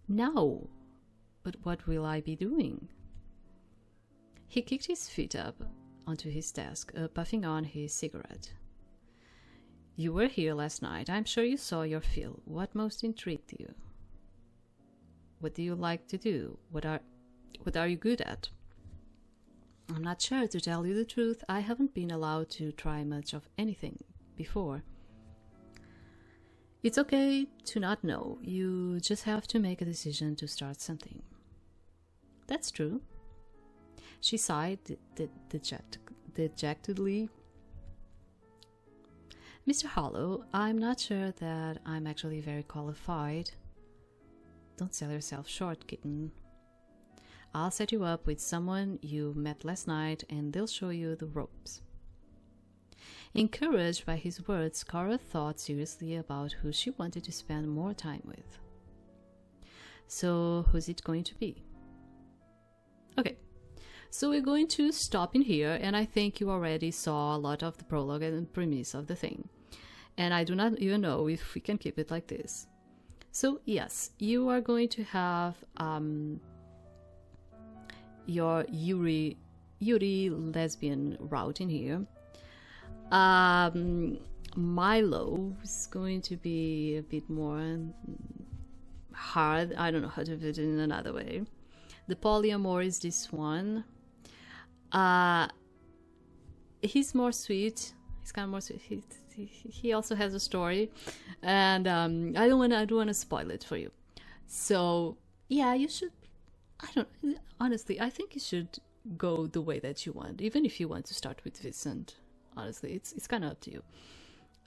Now? But what will I be doing? He kicked his feet up onto his desk, puffing on his cigarette. You were here last night. I'm sure you saw your fill. What most intrigued you? What do you like to do? What are you good at? I'm not sure, to tell you the truth. I haven't been allowed to try much of anything before. It's okay to not know. You just have to make a decision to start something. That's true. She sighed dejectedly. Mr. Harlowe, I'm not sure that I'm actually very qualified. Don't sell yourself short, kitten. I'll set you up with someone you met last night and they'll show you the ropes. Encouraged by his words, Cora thought seriously about who she wanted to spend more time with. So, who's it going to be? Okay, so we're going to stop in here, and I think you already saw a lot of the prologue and premise of the thing. And I do not even know if we can keep it like this. So, yes, you are going to have your Yuri lesbian route in here. Milo is going to be a bit more hard. I don't know how to put it in another way. The polyamor is this one. He's more sweet. He's kind of more sweet. He also has a story, and I don't want to spoil it for you. So yeah, you should. Honestly, I think you should go the way that you want, even if you want to start with Vincent. Honestly, it's kind of up to you.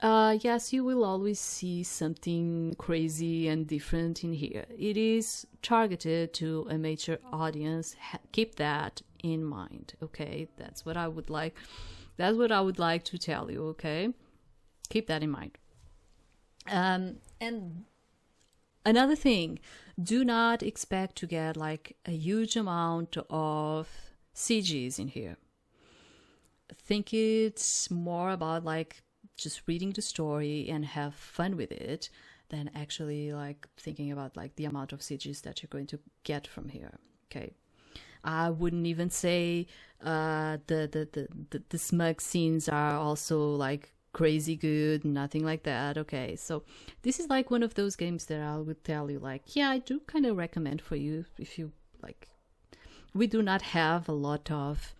Yes, you will always see something crazy and different in here. It is targeted to a mature audience. Keep that in mind, okay? That's what I would like. That's what I would like to tell you, okay? Keep that in mind. And another thing, do not expect to get like a huge amount of CGs in here. Think it's more about like just reading the story and have fun with it than actually like thinking about like the amount of CGs that you're going to get from here. Okay, I wouldn't even say the smug scenes are also like crazy good, nothing like that. Okay, so this is like one of those games that I would tell you like, yeah, I do kind of recommend for you if you like. We do not have a lot of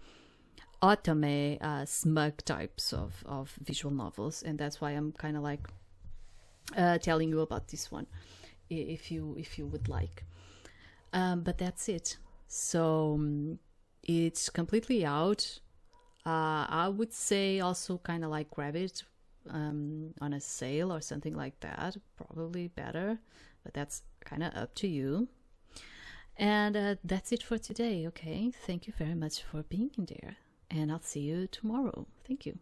Otome smug types of visual novels, and that's why I'm kind of like telling you about this one if you would like. But that's it. So it's completely out. I would say also kind of like grab it on a sale or something like that, probably better, but that's kind of up to you. And that's it for today. Okay, thank you very much for being there, and I'll see you tomorrow. Thank you.